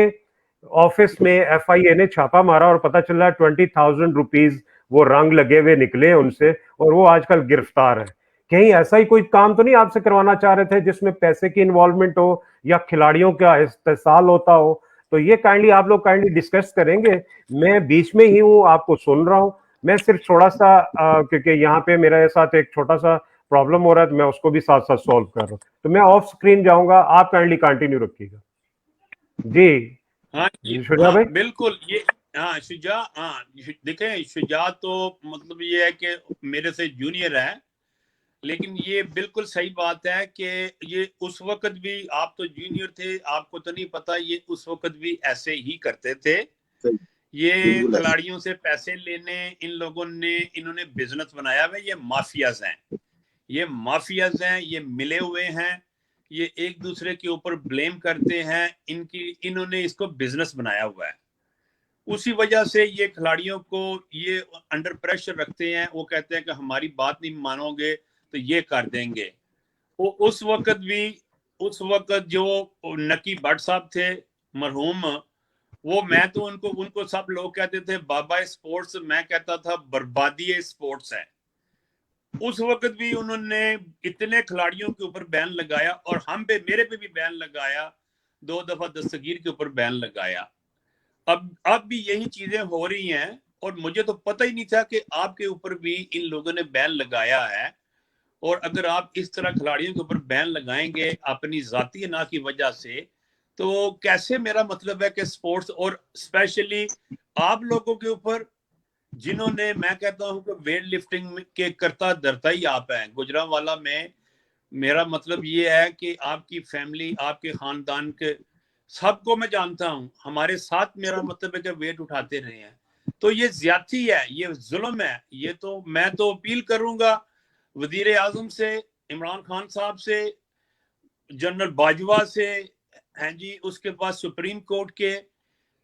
ऑफिस में एफआईए ने छापा मारा और पता चला 20,000 रुपीज वो रंग लगे हुए निकले उनसे, और वो आजकल गिरफ्तार है। कहीं ऐसा ही कोई काम तो नहीं आपसे करवाना चाह रहे थे जिसमें पैसे की इन्वॉल्वमेंट हो या खिलाड़ियों का इस्तेसाल होता हो? तो ये काइंडली आप लोग काइंडली डिस्कस करेंगे। मैं बीच में ही हूँ, आपको सुन रहा हूँ। मैं सिर्फ थोड़ा सा क्योंकि यहाँ पे मेरे साथ एक छोटा सा प्रॉब्लम हो रहा है, तो मैं उसको भी साथ साथ सॉल्व कर रहा हूँ, तो मैं ऑफ स्क्रीन जाऊंगा, आप काइंडली कंटिन्यू रखिएगा जी। हाँ जी, शुजा हाँ भाई। बिल्कुल। ये हाँ शुजा, हाँ देखें, शुजा तो मतलब ये है कि मेरे से जूनियर है, लेकिन ये बिल्कुल सही बात है कि ये उस वक्त भी, आप तो जूनियर थे, आपको तो नहीं पता, ये उस वक्त भी ऐसे ही करते थे। ये बिल्कुल ऐसे। खिलाड़ियों से पैसे लेने, इन लोगों ने, इन्होंने बिजनेस बनाया हुआ है। ये माफियाज हैं, ये माफियाज हैं, ये मिले हुए हैं, ये एक दूसरे के ऊपर ब्लेम करते हैं, इन्होंने इसको बिजनेस बनाया हुआ है। उसी वजह से ये खिलाड़ियों को ये अंडर प्रेशर रखते हैं। वो कहते हैं कि हमारी बात नहीं मानोगे तो ये कर देंगे। वो उस वक्त जो नकी भट्ट साहब थे मरहूम, वो, मैं तो उनको उनको सब लोग कहते थे बाबा स्पोर्ट्स, मैं कहता था बर्बादी स्पोर्ट्स है। उस वक्त भी उन्होंने इतने खिलाड़ियों के ऊपर बैन लगाया, और हम पे, मेरे पे भी बैन लगाया, 2 दफा दस्तगीर के ऊपर बैन लगाया। अब भी यही चीजें हो रही हैं, और मुझे तो पता ही नहीं था कि आपके ऊपर भी इन लोगों ने बैन लगाया है। और अगर आप इस तरह खिलाड़ियों के ऊपर बैन लगाएंगे अपनी जाती ना की वजह से, तो कैसे? मेरा मतलब है कि स्पोर्ट्स, और स्पेशली आप लोगों के ऊपर, जिन्होंने, मैं कहता हूं कि वेट लिफ्टिंग के करता धरता ही आप हैं गुजरांवाला में। मेरा मतलब ये है कि आपकी फैमिली, आपके खानदान के सबको मैं जानता हूं, हमारे साथ, मेरा मतलब है कि वेट उठाते रहे हैं। तो ये ज्यादती है, ये जुल्म है। ये तो मैं तो अपील करूंगा वजीर आजम से, इमरान खान साहब से, जनरल बाजवा से, हैं जी, उसके बाद सुप्रीम कोर्ट के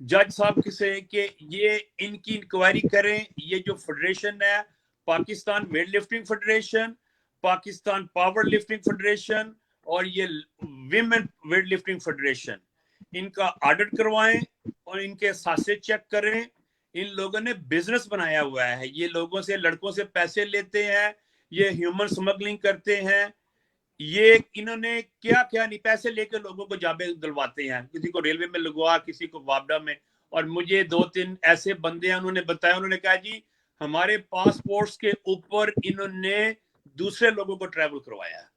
जज साहब से, कि ये इनकी इंक्वायरी करें। ये जो फेडरेशन है, Pakistan weight lifting federation, Pakistan power lifting federation, और ये विमेन वेट लिफ्टिंग फेडरेशन, इनका ऑडिट करवाएं और इनके सासे चेक करें। इन लोगों ने बिजनेस बनाया हुआ है, ये लोगों से, लड़कों से पैसे लेते हैं, ये ह्यूमन स्मगलिंग करते हैं। ये इन्होंने क्या क्या नहीं, पैसे लेकर लोगों को जाबे दिलवाते हैं, किसी को रेलवे में लगवा, किसी को वापडा में। और मुझे 2-3 ऐसे बंदे हैं, उन्होंने बताया, उन्होंने कहा जी हमारे पासपोर्ट्स के ऊपर इन्होंने दूसरे लोगों को ट्रैवल करवाया है,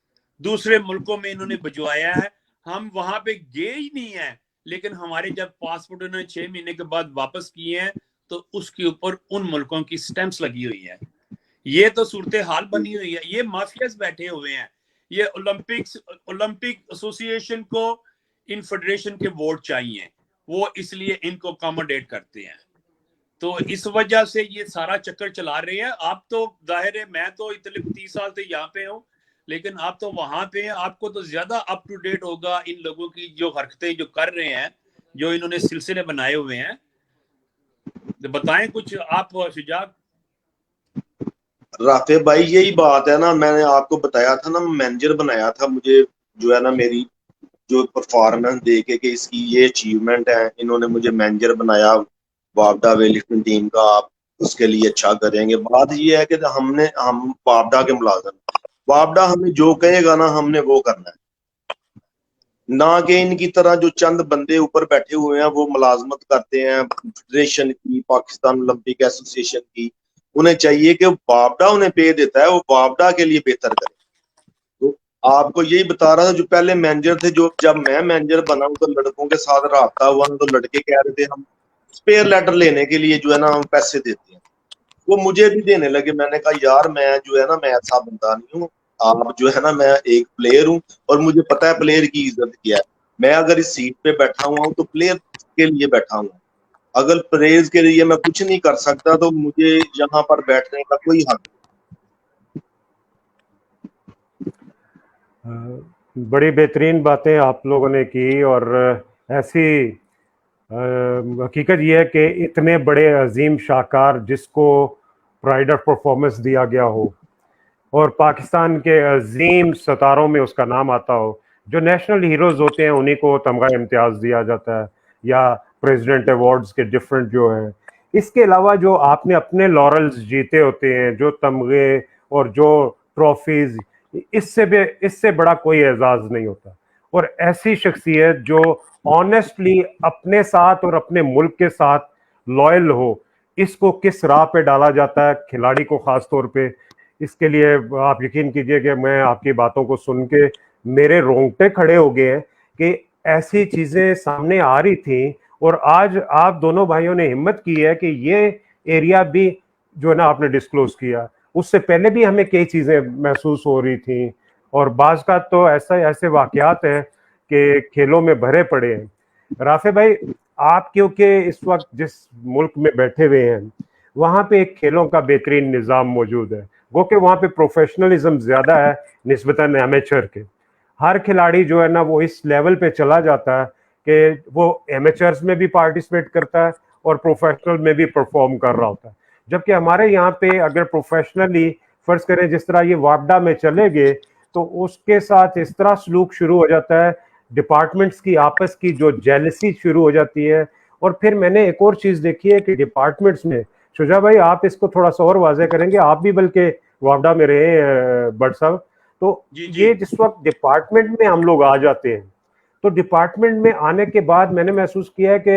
दूसरे मुल्कों में इन्होंने भिजवाया है, हम वहां पे गए ही नहीं है, लेकिन हमारे जब पासपोर्ट उन्होंने 6 महीने के बाद वापस किए हैं, तो उसके ऊपर उन मुल्कों की स्टैंप्स लगी हुई है। ये तो सूरत हाल बनी हुई है। ये माफियाज बैठे हुए हैं। ये ओलंपिक एसोसिएशन को इन फेडरेशन के वोट चाहिए, वो इसलिए इनको अकोमोडेट करते हैं। तो इस वजह से ये सारा चक्कर चला रहे हैं। आप तो जाहिर है, मैं तो इतने 30 साल से यहाँ पे हूँ, लेकिन आप तो वहां पे हैं, आपको तो ज्यादा अप टू डेट होगा इन लोगों की जो हरकतें जो कर रहे हैं, जो इन्होंने सिलसिले बनाए हुए हैं। तो बताएं कुछ आप शुजात। राफे भाई यही बात है ना, मैंने आपको बताया था ना, मैनेजर बनाया था मुझे, जो है ना मेरी जो परफॉर्मेंस देखे कि इसकी ये अचीवमेंट है, इन्होंने मुझे मैनेजर बनाया वापडा वेट लिफ्टिंग टीम का, आप उसके लिए अच्छा करेंगे। बात ये है कि हम वापडा के मुलाजिम, वापडा हमें जो कहेगा ना हमने वो करना है। ना कि इनकी तरह जो चंद बंदे ऊपर बैठे हुए हैं वो मुलाजमत करते हैं फेडरेशन की, पाकिस्तान ओलंपिक एसोसिएशन की। उन्हें चाहिए कि बावडा उन्हें पे देता है, वो बावडा के लिए बेहतर करे। तो आपको यही बता रहा था, जो पहले मैनेजर थे, जो जब मैं मैनेजर बना हूं तो लड़कों के साथ रहा हुआ, तो लड़के कह रहे थे हम स्पेयर लेटर लेने के लिए जो है ना हम पैसे देते हैं। वो मुझे भी देने लगे। मैंने कहा यार मैं जो है ना मैं ऐसा बंदा नहीं हूँ। आप जो है ना, मैं एक प्लेयर हूँ और मुझे पता है प्लेयर की इज्जत क्या है। मैं अगर इस सीट पे बैठा हुआ हूँ तो प्लेयर के लिए बैठा हूँ। अगर प्लेयर्स के लिए मैं कुछ नहीं कर सकता तो मुझे यहाँ पर बैठने का कोई हक बड़ी बेहतरीन बातें आप लोगों ने की। और ऐसी हकीकत यह है कि इतने बड़े अजीम शाहकार जिसको प्राइड ऑफ परफॉर्मेंस दिया गया हो और पाकिस्तान के अजीम सितारों में उसका नाम आता हो, जो नेशनल हीरोज होते हैं उन्हीं को तमगा इम्तियाज दिया जाता है या प्रेसिडेंट अवार्ड्स के डिफरेंट जो हैं। इसके अलावा जो आपने अपने लॉरल्स जीते होते हैं, जो तमगे और जो ट्रॉफीज, इससे बड़ा कोई एजाज नहीं होता। और ऐसी शख्सियत जो ऑनेस्टली अपने साथ और अपने मुल्क के साथ लॉयल हो, इसको किस राह पे डाला जाता है खिलाड़ी को खास तौर पे, इसके लिए आप यकीन कीजिए कि मैं आपकी बातों को सुन के मेरे रोंगटे खड़े हो गए हैं कि ऐसी चीजें सामने आ रही थी। और आज आप दोनों भाइयों ने हिम्मत की है कि ये एरिया भी जो है ना आपने डिस्क्लोज किया। उससे पहले भी हमें कई चीजें महसूस हो रही थी और बाज का तो ऐसे वाकयात हैं कि खेलों में भरे पड़े हैं। राफे भाई, आप क्योंकि इस वक्त जिस मुल्क में बैठे हुए हैं वहां पे एक खेलों का बेहतरीन निज़ाम मौजूद है, गो कि वहां पे प्रोफेशनलिज्म ज्यादा है निस्बतन एमेचर के। हर खिलाड़ी जो है ना वो इस लेवल पे चला जाता है कि वो एमेचर्स में भी पार्टिसिपेट करता है और प्रोफेशनल में भी परफॉर्म कर रहा होता है। जबकि हमारे यहाँ पे अगर प्रोफेशनली फर्ज करें जिस तरह ये वापडा में चले गए तो उसके साथ इस तरह सलूक शुरू हो जाता है, डिपार्टमेंट्स की आपस की जो जेलसी शुरू हो जाती है। और फिर मैंने एक और चीज देखी है कि डिपार्टमेंट्स में, शुजा भाई आप इसको थोड़ा सा और वाज़ेह करेंगे, आप भी बल्कि वापडा में रहे बट साहब। तो जी ये जी जिस वक्त डिपार्टमेंट में हम लोग आ जाते हैं तो डिपार्टमेंट में आने के बाद मैंने महसूस किया है कि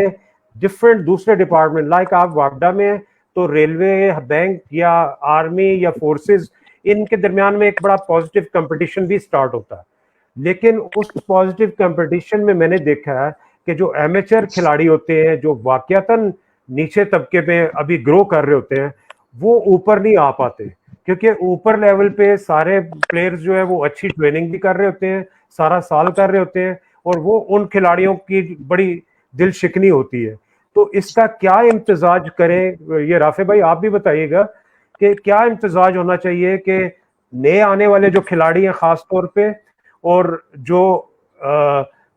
डिफरेंट दूसरे डिपार्टमेंट लाइक आप वापडा में तो रेलवे, बैंक या आर्मी या फोर्सेस, इनके दरमियान में एक बड़ा पॉजिटिव कंपटीशन भी स्टार्ट होता है। लेकिन उस पॉजिटिव कंपटीशन में मैंने देखा है कि जो एमेचर खिलाड़ी होते हैं, जो वाकयातन नीचे तबके में अभी ग्रो कर रहे होते हैं, वो ऊपर नहीं आ पाते क्योंकि ऊपर लेवल पे सारे प्लेयर्स जो है वो अच्छी ट्रेनिंग भी कर रहे होते हैं, सारा साल कर रहे होते हैं और वो उन खिलाड़ियों की बड़ी दिल शिकनी होती है। तो इसका क्या इम्तिजाज करें, ये राफे भाई आप भी बताइएगा कि क्या इम्तिजाज होना चाहिए कि नए आने वाले जो खिलाड़ी हैं खास तौर पे और जो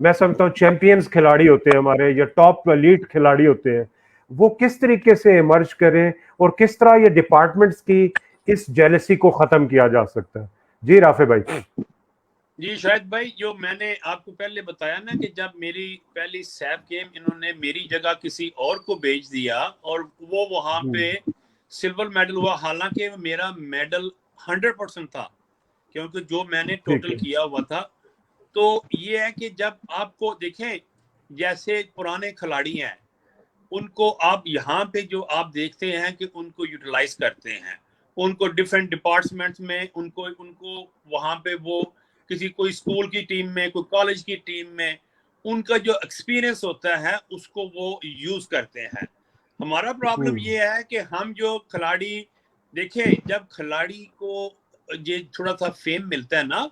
मैं समझता हूँ चैंपियंस खिलाड़ी होते हैं हमारे या टॉप एलीट खिलाड़ी होते हैं, वो किस तरीके से इमर्ज करें और किस तरह ये डिपार्टमेंट्स की इस जेलसी को खत्म किया जा सकता है। जी राफे भाई। जी शायद भाई, जो मैंने आपको पहले बताया ना कि जब मेरी पहली सैफ गेम इन्होंने मेरी जगह किसी और को भेज दिया और वो वहां पे सिल्वर मेडल हुआ, हालांकि मेरा मेडल 100% था क्योंकि जो मैंने ठीक टोटल है। किया हुआ था। तो ये है कि जब आपको देखें, जैसे पुराने खिलाड़ी हैं उनको आप यहाँ पे जो आप देखते हैं कि उनको यूटिलाइज करते हैं, उनको डिफरेंट डिपार्टमेंट्स में, उनको उनको वहां पे वो किसी कोई स्कूल की टीम में, कोई कॉलेज की टीम में, उनका जो एक्सपीरियंस होता है उसको वो यूज करते हैं। हमारा प्रॉब्लम ये है कि हम जो खिलाड़ी, देखें जब खिलाड़ी को ये थोड़ा सा फेम मिलता है ना,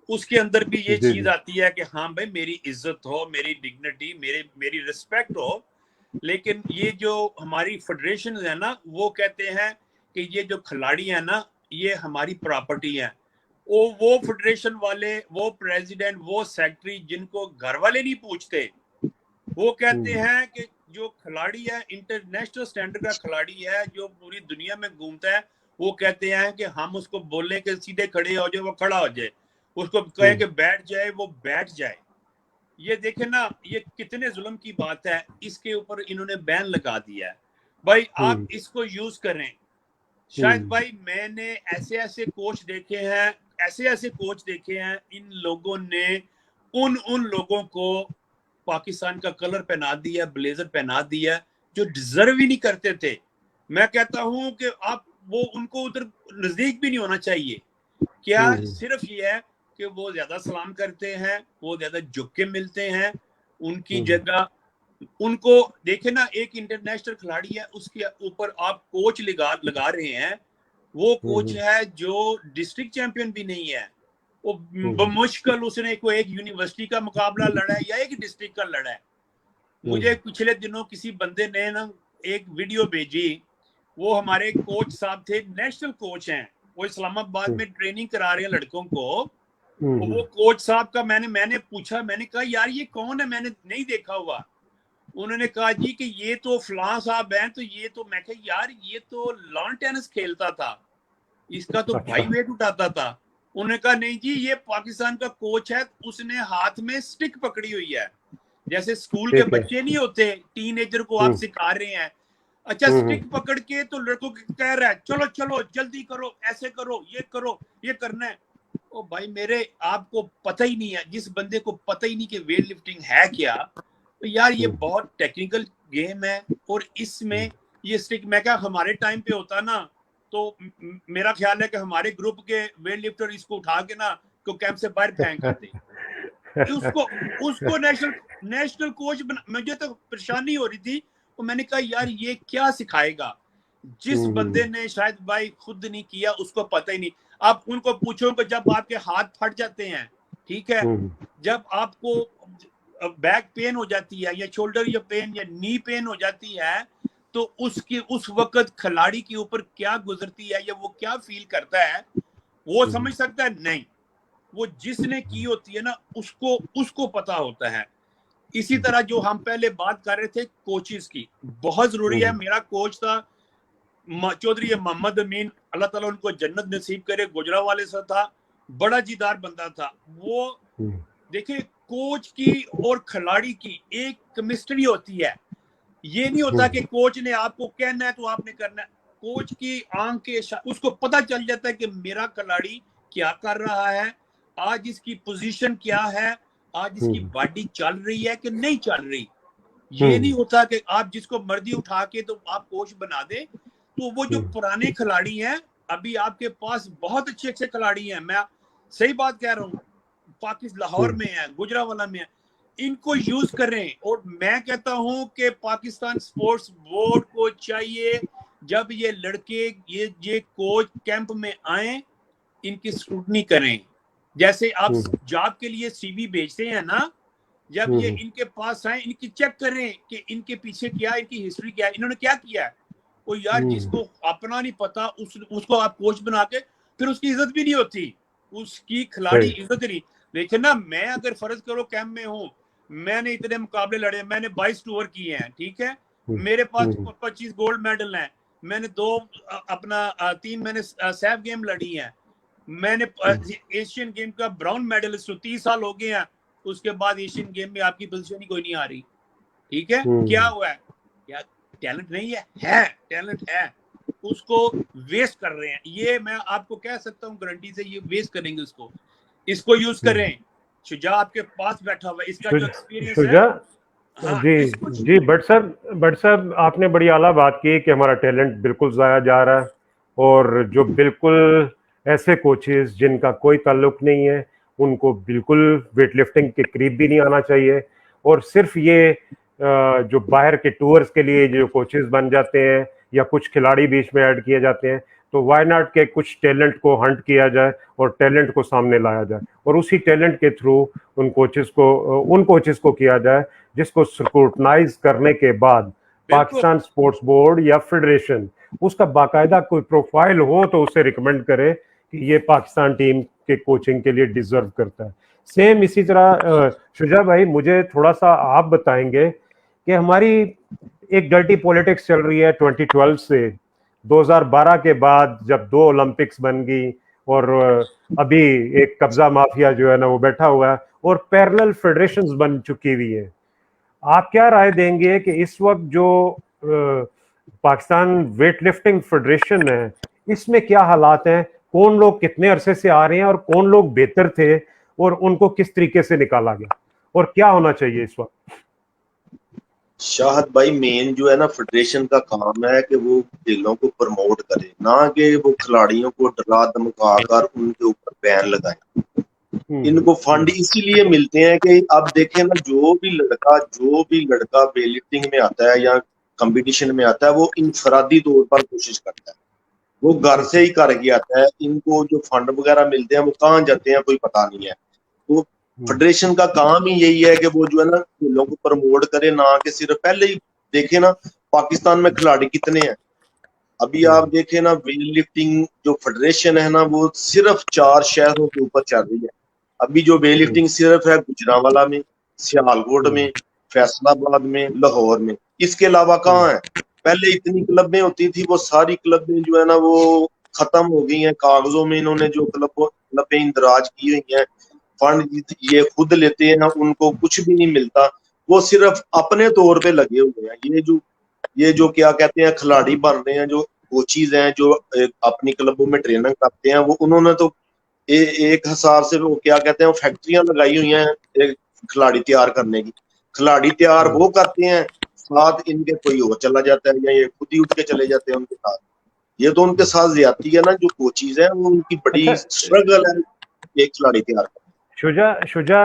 उसके अंदर भी ये जी चीज जी। आती है कि हाँ भाई मेरी इज्जत हो, मेरी डिग्निटी, मेरी रिस्पेक्ट हो। लेकिन ये जो हमारी फेडरेशन है ना, वो कहते हैं कि ये जो खिलाड़ी है ना ये हमारी प्रॉपर्टी है। वो फेडरेशन वाले, वो प्रेसिडेंट, वो सेक्रेटरी जिनको घर वाले नहीं पूछते, वो कहते हैं कि जो खिलाड़ी है इंटरनेशनल स्टैंडर्ड का खिलाड़ी है जो पूरी दुनिया में घूमता है, वो कहते हैं कि हम उसको बोलने के सीधे खड़े हो जाए वो खड़ा हो जाए, उसको कहे कि बैठ जाए वो बैठ जाए। ये देखे ना, ये कितने जुल्म की बात है। इसके ऊपर इन्होंने बैन लगा दिया है। भाई आप इसको यूज करें। शायद भाई मैंने ऐसे ऐसे कोच देखे हैं, ऐसे ऐसे कोच देखे हैं, इन लोगों ने उन उन लोगों को पाकिस्तान का कलर पहना दिया, ब्लेजर पहना दिया, जो डिजर्व ही नहीं करते थे। मैं कहता हूं कि आप वो उनको उधर नजदीक भी नहीं होना चाहिए। क्या सिर्फ ये है कि वो ज्यादा सलाम करते हैं, वो ज्यादा झुक के मिलते हैं, उनकी जगह उनको देखे ना, एक इंटरनेशनल खिलाड़ी है, उसके ऊपर आप कोच लगा रहे हैं, वो कोच है जो डिस्ट्रिक्ट चैंपियन भी नहीं है, वो बमुश्किल उसने कोई एक यूनिवर्सिटी का मुकाबला लड़ा है या एक डिस्ट्रिक्ट का लड़ा है। मुझे पिछले दिनों किसी बंदे ने ना एक वीडियो भेजी, वो हमारे कोच साहब थे, नेशनल कोच हैं, वो इस्लामाबाद में ट्रेनिंग करा रहे हैं लड़कों को। वो कोच साहब का मैंने पूछा, मैंने कहा यार ये कौन है, मैंने नहीं देखा हुआ। उन्होंने कहा जी कि ये तो फलां साहब हैं, तो ये तो, मैं कहा यार ये तो लॉन टेनिस खेलता था, इसका तो भाई वेट उठाता था। उन्होंने कहा नहीं जी ये पाकिस्तान का कोच है, उसने हाथ में स्टिक पकड़ी हुई है, जैसे स्कूल के बच्चे नहीं होते, टीनेजर को आप सिखा रहे हैं, अच्छा स्टिक पकड़ के तो लड़कों को कह रहा है चलो चलो जल्दी करो, ऐसे करो, ये करना है। ओ भाई मेरे, आपको पता ही नहीं है, जिस बंदे को पता ही नहीं कि वेट लिफ्टिंग है क्या, तो यार ये बहुत टेक्निकल गेम है। और इसमें ये स्टिक, मैं क्या हमारे टाइम पे होता ना, तो मेरा ख्याल है कि हमारे ग्रुप के वेट लिफ्टर इसको उठा के ना को कैंप से बाहर फेंक करते। उसको उसको नेशनल कोच मुझे तो परेशानी हो रही थी, तो मैंने कहा यार ये क्या सिखाएगा, जिस बंदे ने शायद भाई खुद नहीं किया उसको पता ही नहीं। आप उनको पूछो कि जब आपके हाथ फट जाते हैं, ठीक है, जब आपको बैक पेन हो जाती है या शोल्डर या पेन या नी पेन हो जाती है, तो उसकी उस वक्त खिलाड़ी के ऊपर क्या गुजरती है या वो क्या फील करता है, वो समझ सकता है नहीं, वो जिसने की होती है ना उसको पता होता है। इसी तरह जो हम पहले बात कर रहे थे कोचेस की, बहुत जरूरी है। मेरा कोच था चौधरी मोहम्मद अमीन, अल्लाह ताला उनको जन्नत नसीब करे, गुजरावाले से था, बड़ा जीदार बंदा था वो। देखिए कोच की और खिलाड़ी की एक केमिस्ट्री होती है, ये नहीं होता कि कोच ने आपको कहना है तो आपने करना है। कोच की आंख के उसको पता चल जाता है कि मेरा खिलाड़ी क्या कर रहा है, आज इसकी पोजीशन क्या है, आज इसकी बॉडी चल रही है कि नहीं चल रही। ये नहीं होता कि आप जिसको मर्जी उठा के तो आप कोच बना दे। तो वो जो पुराने खिलाड़ी हैं, अभी आपके पास बहुत अच्छे अच्छे खिलाड़ी हैं, मैं सही बात कह रहा हूँ, पाकिस्तान लाहौर में है, गुजरावाला में है, इनको यूज करें। और मैं कहता हूं कि पाकिस्तान स्पोर्ट्स बोर्ड को चाहिए जब ये लड़के ये कोच कैंप में आए, इनकी स्क्रूटनी करें। जैसे आप जॉब के लिए सीवी भेजते हैं ना, जब ये इनके पास आए, इनकी चेक करें कि इनके पीछे क्या, इनकी हिस्ट्री क्या है, इन्होंने क्या किया है। वो यार जिसको अपना नहीं पता उसको आप कोच बना के, फिर उसकी इज्जत भी नहीं होती, उसकी खिलाड़ी इज्जत नहीं। देखिए ना, मैं अगर फर्ज करो कैंप में हूँ, मैंने इतने मुकाबले लड़े, मैंने 22 टूर किए हैं, ठीक है, मेरे पास 25 गोल्ड मेडल हैं, मैंने 3 मैंने सैफ गेम लड़ी है, मैंने एशियन गेम का ब्राउन मेडलिस्ट हूँ, 30 साल हो गए हैं, उसके बाद एशियन गेम में आपकी पोजीशन ही कोई नहीं आ रही, ठीक है। क्या हुआ है, क्या टैलेंट नहीं है टैलेंट है, उसको वेस्ट कर रहे हैं। ये मैं आपको कह सकता हूँ गारंटी से, ये वेस्ट करेंगे इसको यूज करें। शुजा आपके पास बैठा हुआ, इसका जो एक्सपीरियंस है। हाँ, जी बट साहब आपने बड़ी आला बात की कि हमारा टैलेंट बिल्कुल ज़ाया जा रहा है, और जो बिल्कुल ऐसे कोचेस जिनका कोई ताल्लुक नहीं है उनको बिल्कुल वेट लिफ्टिंग के करीब भी नहीं आना चाहिए। और सिर्फ ये जो बाहर के टूर्स के लिए जो कोचेस बन जाते हैं या कुछ खिलाड़ी बीच में ऐड किए जाते हैं, तो वाई नॉट के कुछ टैलेंट को हंट किया जाए और टैलेंट को सामने लाया जाए, और उसी टैलेंट के थ्रू उन कोचेस को किया जाए जिसको स्क्रूटनाइज करने के बाद पाकिस्तान स्पोर्ट्स बोर्ड या फेडरेशन उसका बाकायदा कोई प्रोफाइल हो तो उसे रिकमेंड करे कि ये पाकिस्तान टीम के कोचिंग के लिए डिजर्व करता है। सेम इसी तरह शुजा भाई, मुझे थोड़ा सा आप बताएंगे कि हमारी एक डर्टी पॉलिटिक्स चल रही है 2012 से 2012 के बाद, जब 2 ओलंपिक्स बन गई और अभी एक कब्जा माफिया जो है ना वो बैठा हुआ है और पैरेलल फेडरेशंस बन चुकी हुई है। आप क्या राय देंगे कि इस वक्त जो पाकिस्तान वेट लिफ्टिंग फेडरेशन है, इसमें क्या हालात हैं, कौन लोग कितने अरसे से आ रहे हैं और कौन लोग बेहतर थे और उनको किस तरीके से निकाला गया और क्या होना चाहिए इस वक्त? शाहद भाई, मेन जो है ना फेडरेशन का काम है कि वो खेलों को प्रमोट करे, ना कि वो खिलाड़ियों को डरा धमका कर उनके ऊपर बैन लगाए। इनको फंड इसीलिए मिलते हैं कि अब देखें ना, जो भी लड़का वेट लिफ्टिंग में आता है या कंपटीशन में आता है, वो इंफरादी तौर पर कोशिश करता है, वो घर से ही करके आता है। इनको जो फंड वगैरह मिलते हैं वो कहाँ जाते हैं कोई पता नहीं है। तो फेडरेशन का काम ही यही है कि वो जो है ना खेलों को प्रमोट करे, ना कि सिर्फ पहले ही देखे ना पाकिस्तान में खिलाड़ी कितने हैं। अभी आप देखें ना, वेट लिफ्टिंग जो फेडरेशन है ना वो सिर्फ 4 शहरों के ऊपर चल रही है। अभी जो वेट लिफ्टिंग सिर्फ है गुजरांवाला में, सियालकोट में, फैसलाबाद में, लाहौर में, इसके अलावा कहाँ है। पहले इतनी क्लबें होती थी, वो सारी क्लबें जो है ना वो खत्म हो गई हैं। कागजों में इन्होंने जो क्लबें इंदराज की हुई हैं, फंड ये खुद लेते हैं, उनको कुछ भी नहीं मिलता। वो सिर्फ अपने तौर पे लगे हुए हैं। ये जो क्या कहते हैं खिलाड़ी बन रहे हैं, जो कोचीज हैं, जो अपनी क्लबों में ट्रेनिंग करते हैं, वो उन्होंने तो एक हिसाब से वो क्या कहते हैं वो फैक्ट्रियां लगाई हुई हैं एक खिलाड़ी तैयार करने की। खिलाड़ी तैयार वो करते हैं, साथ इनके कोई और चला जाता है या ये खुद ही उठ के चले जाते हैं उनके साथ। ये तो उनके साथ ज्यादती है ना। जो कोचीज है वो उनकी बड़ी अच्छा, स्ट्रगल है एक खिलाड़ी तैयार करना। शुजा शुजा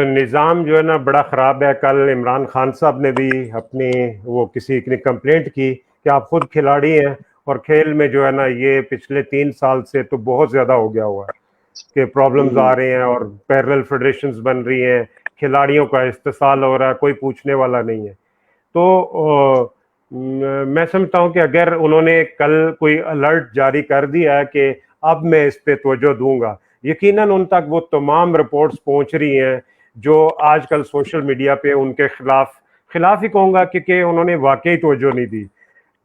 निज़ाम जो है ना बड़ा ख़राब है। कल इमरान खान साहब ने भी अपनी वो किसी ने कंप्लेंट की कि आप खुद खिलाड़ी हैं और खेल में जो है ना ये पिछले 3 साल से तो बहुत ज़्यादा हो गया हुआ है कि प्रॉब्लम्स आ रही हैं और पैरेलल फेडरेशंस बन रही हैं, खिलाड़ियों का इस्तेसाल हो रहा है, कोई पूछने वाला नहीं है। तो मैं समझता हूँ कि अगर उन्होंने कल कोई अलर्ट जारी कर दिया है कि अब मैं इस पे तवज्जो दूंगा, यकीनन उन तक वो तमाम रिपोर्ट्स पहुंच रही हैं जो आजकल सोशल मीडिया पे उनके खिलाफ ही कहूँगा, क्योंकि उन्होंने वाकई तवज्जो नहीं दी।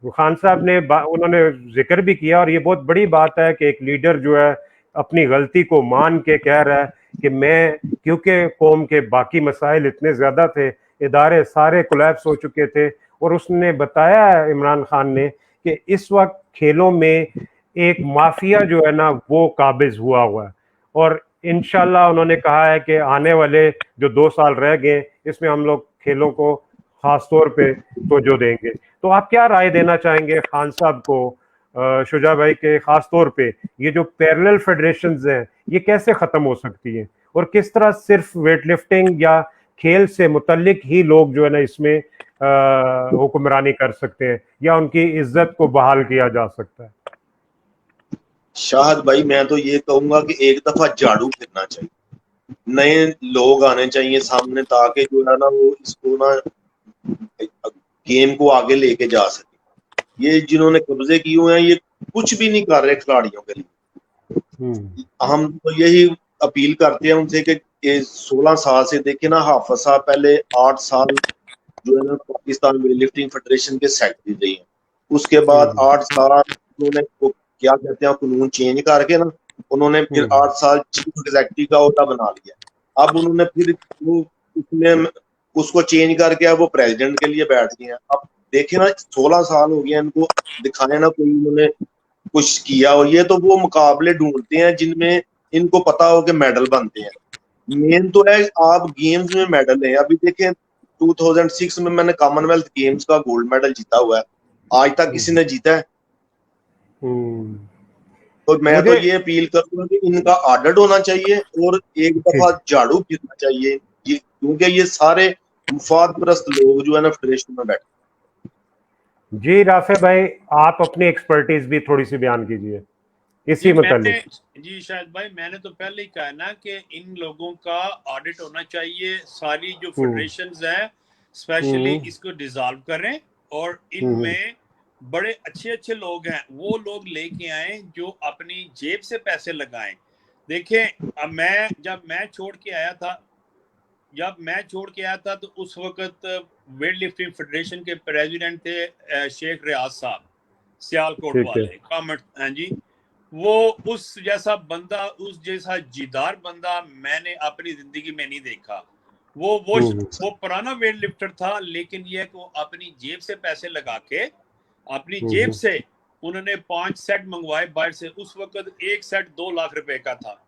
वो खान साहब ने उन्होंने जिक्र भी किया और ये बहुत बड़ी बात है कि एक लीडर जो है अपनी गलती को मान के कह रहा है कि मैं, क्योंकि कौम के बाकी मसाइल इतने ज़्यादा थे, इदारे सारे कोलैप्स हो चुके थे, और उसने बताया है इमरान खान ने कि इस वक्त खेलों में एक माफिया जो है ना वो काबिज हुआ है। और इंशाल्लाह उन्होंने कहा है कि आने वाले जो 2 साल रह गए इसमें हम लोग खेलों को खास तौर पे तवज्जो देंगे। तो आप क्या राय देना चाहेंगे खान साहब को, शुजा भाई के खास तौर पे ये जो पैरेलल फेडरेशंस हैं ये कैसे खत्म हो सकती हैं और किस तरह सिर्फ वेट लिफ्टिंग या खेल से मुतल्लिक ही लोग जो है ना इसमें हुक्मरानी कर सकते हैं या उनकी इज्जत को बहाल किया जा सकता है? शाहद भाई, मैं तो ये कहूंगा कि एक दफा झाड़ू फिरना चाहिए, नए लोग आने चाहिए सामने, ताकि जो है ना वो इसको ना गेम को आगे लेके जा सके। ये जिन्होंने कब्जे किए हुए हैं ये कुछ भी नहीं कर रहे खिलाड़ियों के लिए। हम तो यही अपील करते हैं उनसे कि 16 साल से देखे ना, हाफिज साहब पहले 8 साल जो है ना पाकिस्तान वेट लिफ्टिंग फेडरेशन के सेक्रेटरी रही है। उसके बाद 8 साल उन्होंने क्या कहते हैं कानून चेंज करके ना, उन्होंने फिर 8 साल चीफ एग्जीक्यूटिव का ओहदा बना लिया। अब उन्होंने फिर वो उसमें उसको चेंज करके अब वो प्रेसिडेंट के लिए बैठ गए हैं। अब देखे ना 16 साल हो गया इनको, दिखाए ना कोई उन्होंने कुछ किया हो। ये तो वो मुकाबले ढूंढते हैं जिनमें इनको पता हो कि मेडल बनते हैं। मेन तो है आप गेम्स में मेडल है। अभी देखें 2006 में मैंने कॉमनवेल्थ गेम्स का गोल्ड मेडल जीता हुआ है, आज तक किसी ने जीता है? तो मैं तो मुझे ये अपील करूंगा कि इनका ऑडिट होना चाहिए और एक दफा झाड़ू फिरना चाहिए, ये क्योंकि ये सारे मुफाद परस्त लोग जो है ना फेडरेशन में बैठे। जी राफे भाई, आप अपनी एक्सपर्टीज भी थोड़ी सी बयान कीजिए जी इसी मैंने मुतालिक। जी शायद भाई, मैंने तो पहले ही कहा ना कि इन लोगों का ऑडिट होना चाहिए। सारी जो फेडरेशंस हैं स्पेशली इसको डिसॉल्व करें और इनमें बड़े अच्छे अच्छे लोग हैं वो लोग लेके आए जो अपनी जेब से पैसे लगाएं। देखें, अब जब मैं छोड़ के आया था तो उस वक्त वेट लिफ्टिंग फेडरेशन के प्रेसिडेंट थे शेख रियाज साहब, सियालकोट ठीक है। वाले कमेंट। हाँ जी, वो उस जैसा बंदा, उस जैसा जीदार बंदा मैंने अपनी जिंदगी में नहीं देखा। वो पुराना वेट लिफ्टर था, लेकिन यह कि वो अपनी जेब से पैसे लगा के, अपनी जेब से उन्होंने 5 सेट मंगवाए बाहर से। उस वक्त एक सेट 2 लाख रुपए का था।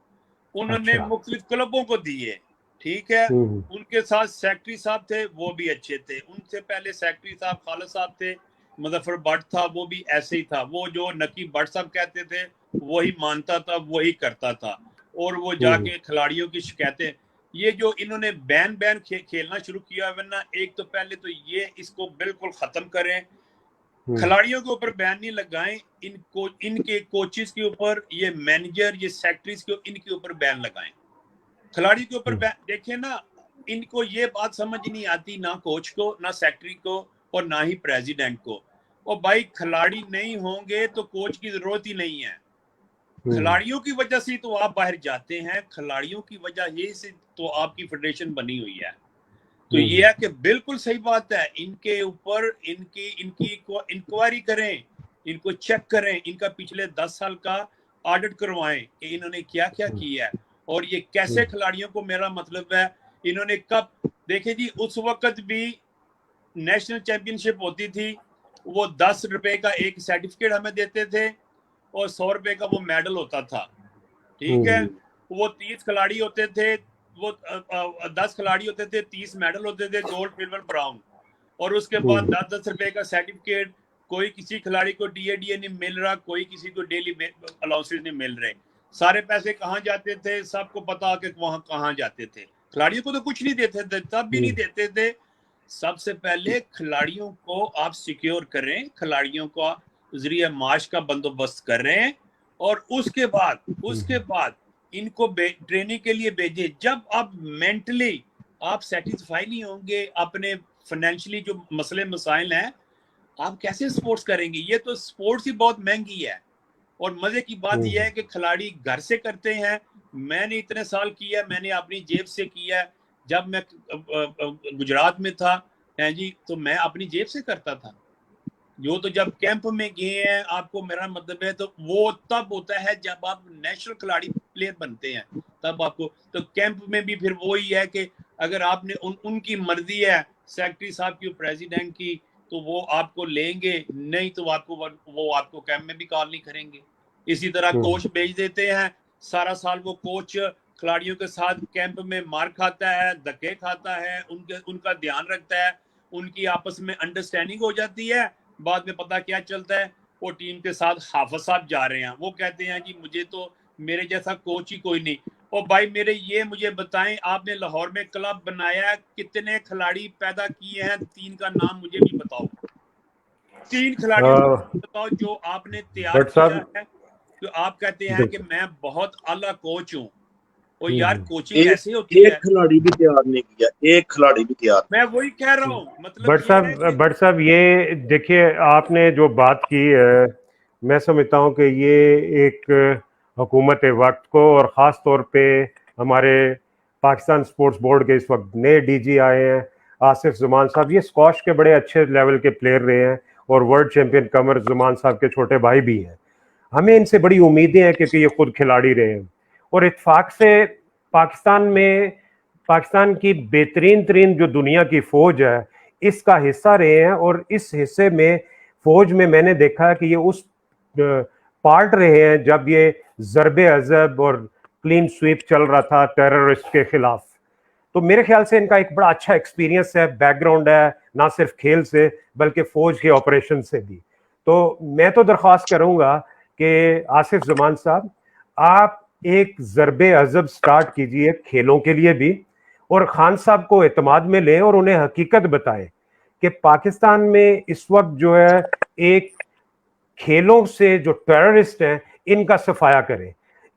उन्होंने अच्छा। मुख्तलिफ क्लबों को दिए, ठीक है। उनके साथ सेक्रेटरी साहब थे, वो भी अच्छे थे। उनसे पहले सेक्रेटरी साहब खालिद साहब थे, मुजफ्फर भट्ट था, वो भी ऐसे ही था। वो जो नकीब भट्ट साहब कहते थे वही मानता था, वही करता था। और वो जाके खिलाड़ियों की शिकायतें, ये जो इन्होंने बैन खेलना शुरू किया, वरना एक तो पहले तो ये इसको बिल्कुल खत्म करें। खिलाड़ियों के ऊपर बैन नहीं लगाएं, इनको इनके कोचेस के ऊपर, ये मैनेजर, ये सेक्रेटरीज के, इनके ऊपर बैन लगाएं। खिलाड़ी के ऊपर देखें ना, इनको ये बात समझ नहीं आती, ना कोच को, ना सेक्रेटरी को, और ना ही प्रेसिडेंट को। और भाई खिलाड़ी नहीं होंगे तो कोच की जरूरत ही नहीं है। खिलाड़ियों की वजह से तो आप बाहर जाते हैं, खिलाड़ियों की वजह ये से तो आपकी फेडरेशन बनी हुई है। तो ये है कि बिल्कुल सही बात है, इनके ऊपर इनकी इनकी इंक्वायरी करें, इनको चेक करें, इनका पिछले 10 साल का ऑडिट करवाएं कि इन्होंने क्या क्या किया है और ये कैसे खिलाड़ियों को, मेरा मतलब है इन्होंने कब, देखे जी उस वक्त भी नेशनल चैंपियनशिप होती थी, वो 10 रुपए का एक सर्टिफिकेट हमें देते थे और 100 रुपए का वो मेडल होता था, ठीक है। वो 30 खिलाड़ी होते थे, वो 10 खिलाड़ी होते थे, 30 मेडल होते थे, गोल्ड सिल्वर ब्राउन। और उसके बाद 10-10 रुपए का सर्टिफिकेट। कोई किसी खिलाड़ी को डीए नहीं मिल रहा, कोई किसी को डेली अलाउंसेस नहीं मिल रहे। सारे पैसे कहाँ जाते थे, सबको पता कि वहां कहाँ जाते थे। खिलाड़ियों को तो कुछ नहीं देते थे, तब भी नहीं देते थे। सबसे पहले खिलाड़ियों को आप सिक्योर करें, खिलाड़ियों को जरिए माश का बंदोबस्त करें, और उसके बाद इनको ट्रेनिंग के लिए भेजें। जब आप मेंटली आप सेटिस्फाई नहीं होंगे, अपने फाइनेंशियली जो मसले मसाइल हैं, आप कैसे स्पोर्ट्स करेंगे? ये तो स्पोर्ट्स ही बहुत महंगी है। और मजे की बात यह है कि खिलाड़ी घर से करते हैं। मैंने इतने साल किया, मैंने अपनी जेब से किया। जब मैं गुजरात में था जी, तो मैं अपनी जेब से करता था। जो तो जब कैंप में गए हैं, आपको मेरा मतलब है, तो वो तब होता है जब आप नेशनल खिलाड़ी प्लेयर बनते हैं, तब आपको। तो कैंप में भी फिर वही है कि अगर आपने उनकी मर्जी है सेक्रेटरी साहब की, प्रेसिडेंट की, तो वो आपको लेंगे, नहीं तो वो आपको कैंप में भी कॉल नहीं करेंगे। इसी तरह कोच भेज देते हैं, सारा साल वो कोच खिलाड़ियों के साथ कैंप में मार खाता है, धक्के खाता है, उनका ध्यान रखता है, उनकी आपस में अंडरस्टैंडिंग हो जाती है। बाद में पता क्या चलता है, वो टीम के साथ हाफिज साहब जा रहे हैं, वो कहते हैं जी मुझे तो मेरे जैसा कोच ही कोई नहीं। और भाई मेरे ये मुझे बताएं, आपने लाहौर में क्लब बनाया, कितने खिलाड़ी पैदा किए हैं? 3 का नाम मुझे भी बताओ, 3 खिलाड़ियों को बताओ जो आपने तैयार किया है। तो आप कहते हैं कि मैं बहुत आला कोच हूँ। और यार कोचिंग ऐसे होती है, एक खिलाड़ी भी तैयार नहीं किया, एक खिलाड़ी भी तैयार। मैं वही कह रहा हूँ, मतलब भट्ट साहब ये देखिए, आपने जो बात की है, मैं समझता हूँ कि ये एक हुकूमत वक्त को, और ख़ास तौर पे हमारे पाकिस्तान स्पोर्ट्स बोर्ड के इस वक्त नए डीजी आए हैं आसिफ जुमान साहब, ये स्क्वाश के बड़े अच्छे लेवल के प्लेयर रहे हैं और वर्ल्ड चैंपियन कमर जुमान साहब के छोटे भाई भी हैं। हमें इनसे बड़ी उम्मीदें हैं क्योंकि ये खुद खिलाड़ी रहे हैं, और इत्तेफाक से पाकिस्तान की बेहतरीन तरीन जो दुनिया की फौज है इसका हिस्सा रहे हैं। और इस हिस्से में फौज में मैंने देखा कि ये उस पार्ट रहे हैं जब ये ज़रबे अज़ब और क्लीन स्वीप चल रहा था टेररिस्ट के खिलाफ। तो मेरे ख्याल से इनका एक बड़ा अच्छा एक्सपीरियंस है, बैकग्राउंड है, ना सिर्फ खेल से बल्कि फौज के ऑपरेशन से भी। तो मैं तो दरख्वास्त करूंगा कि आसिफ जुमान साहब, आप एक ज़रबे अज़ब स्टार्ट कीजिए खेलों के लिए भी, और खान साहब को एतमाद में लें और उन्हें हकीकत बताएं कि पाकिस्तान में इस वक्त जो है एक खेलों से जो टेररिस्ट हैं इनका सफाया करें,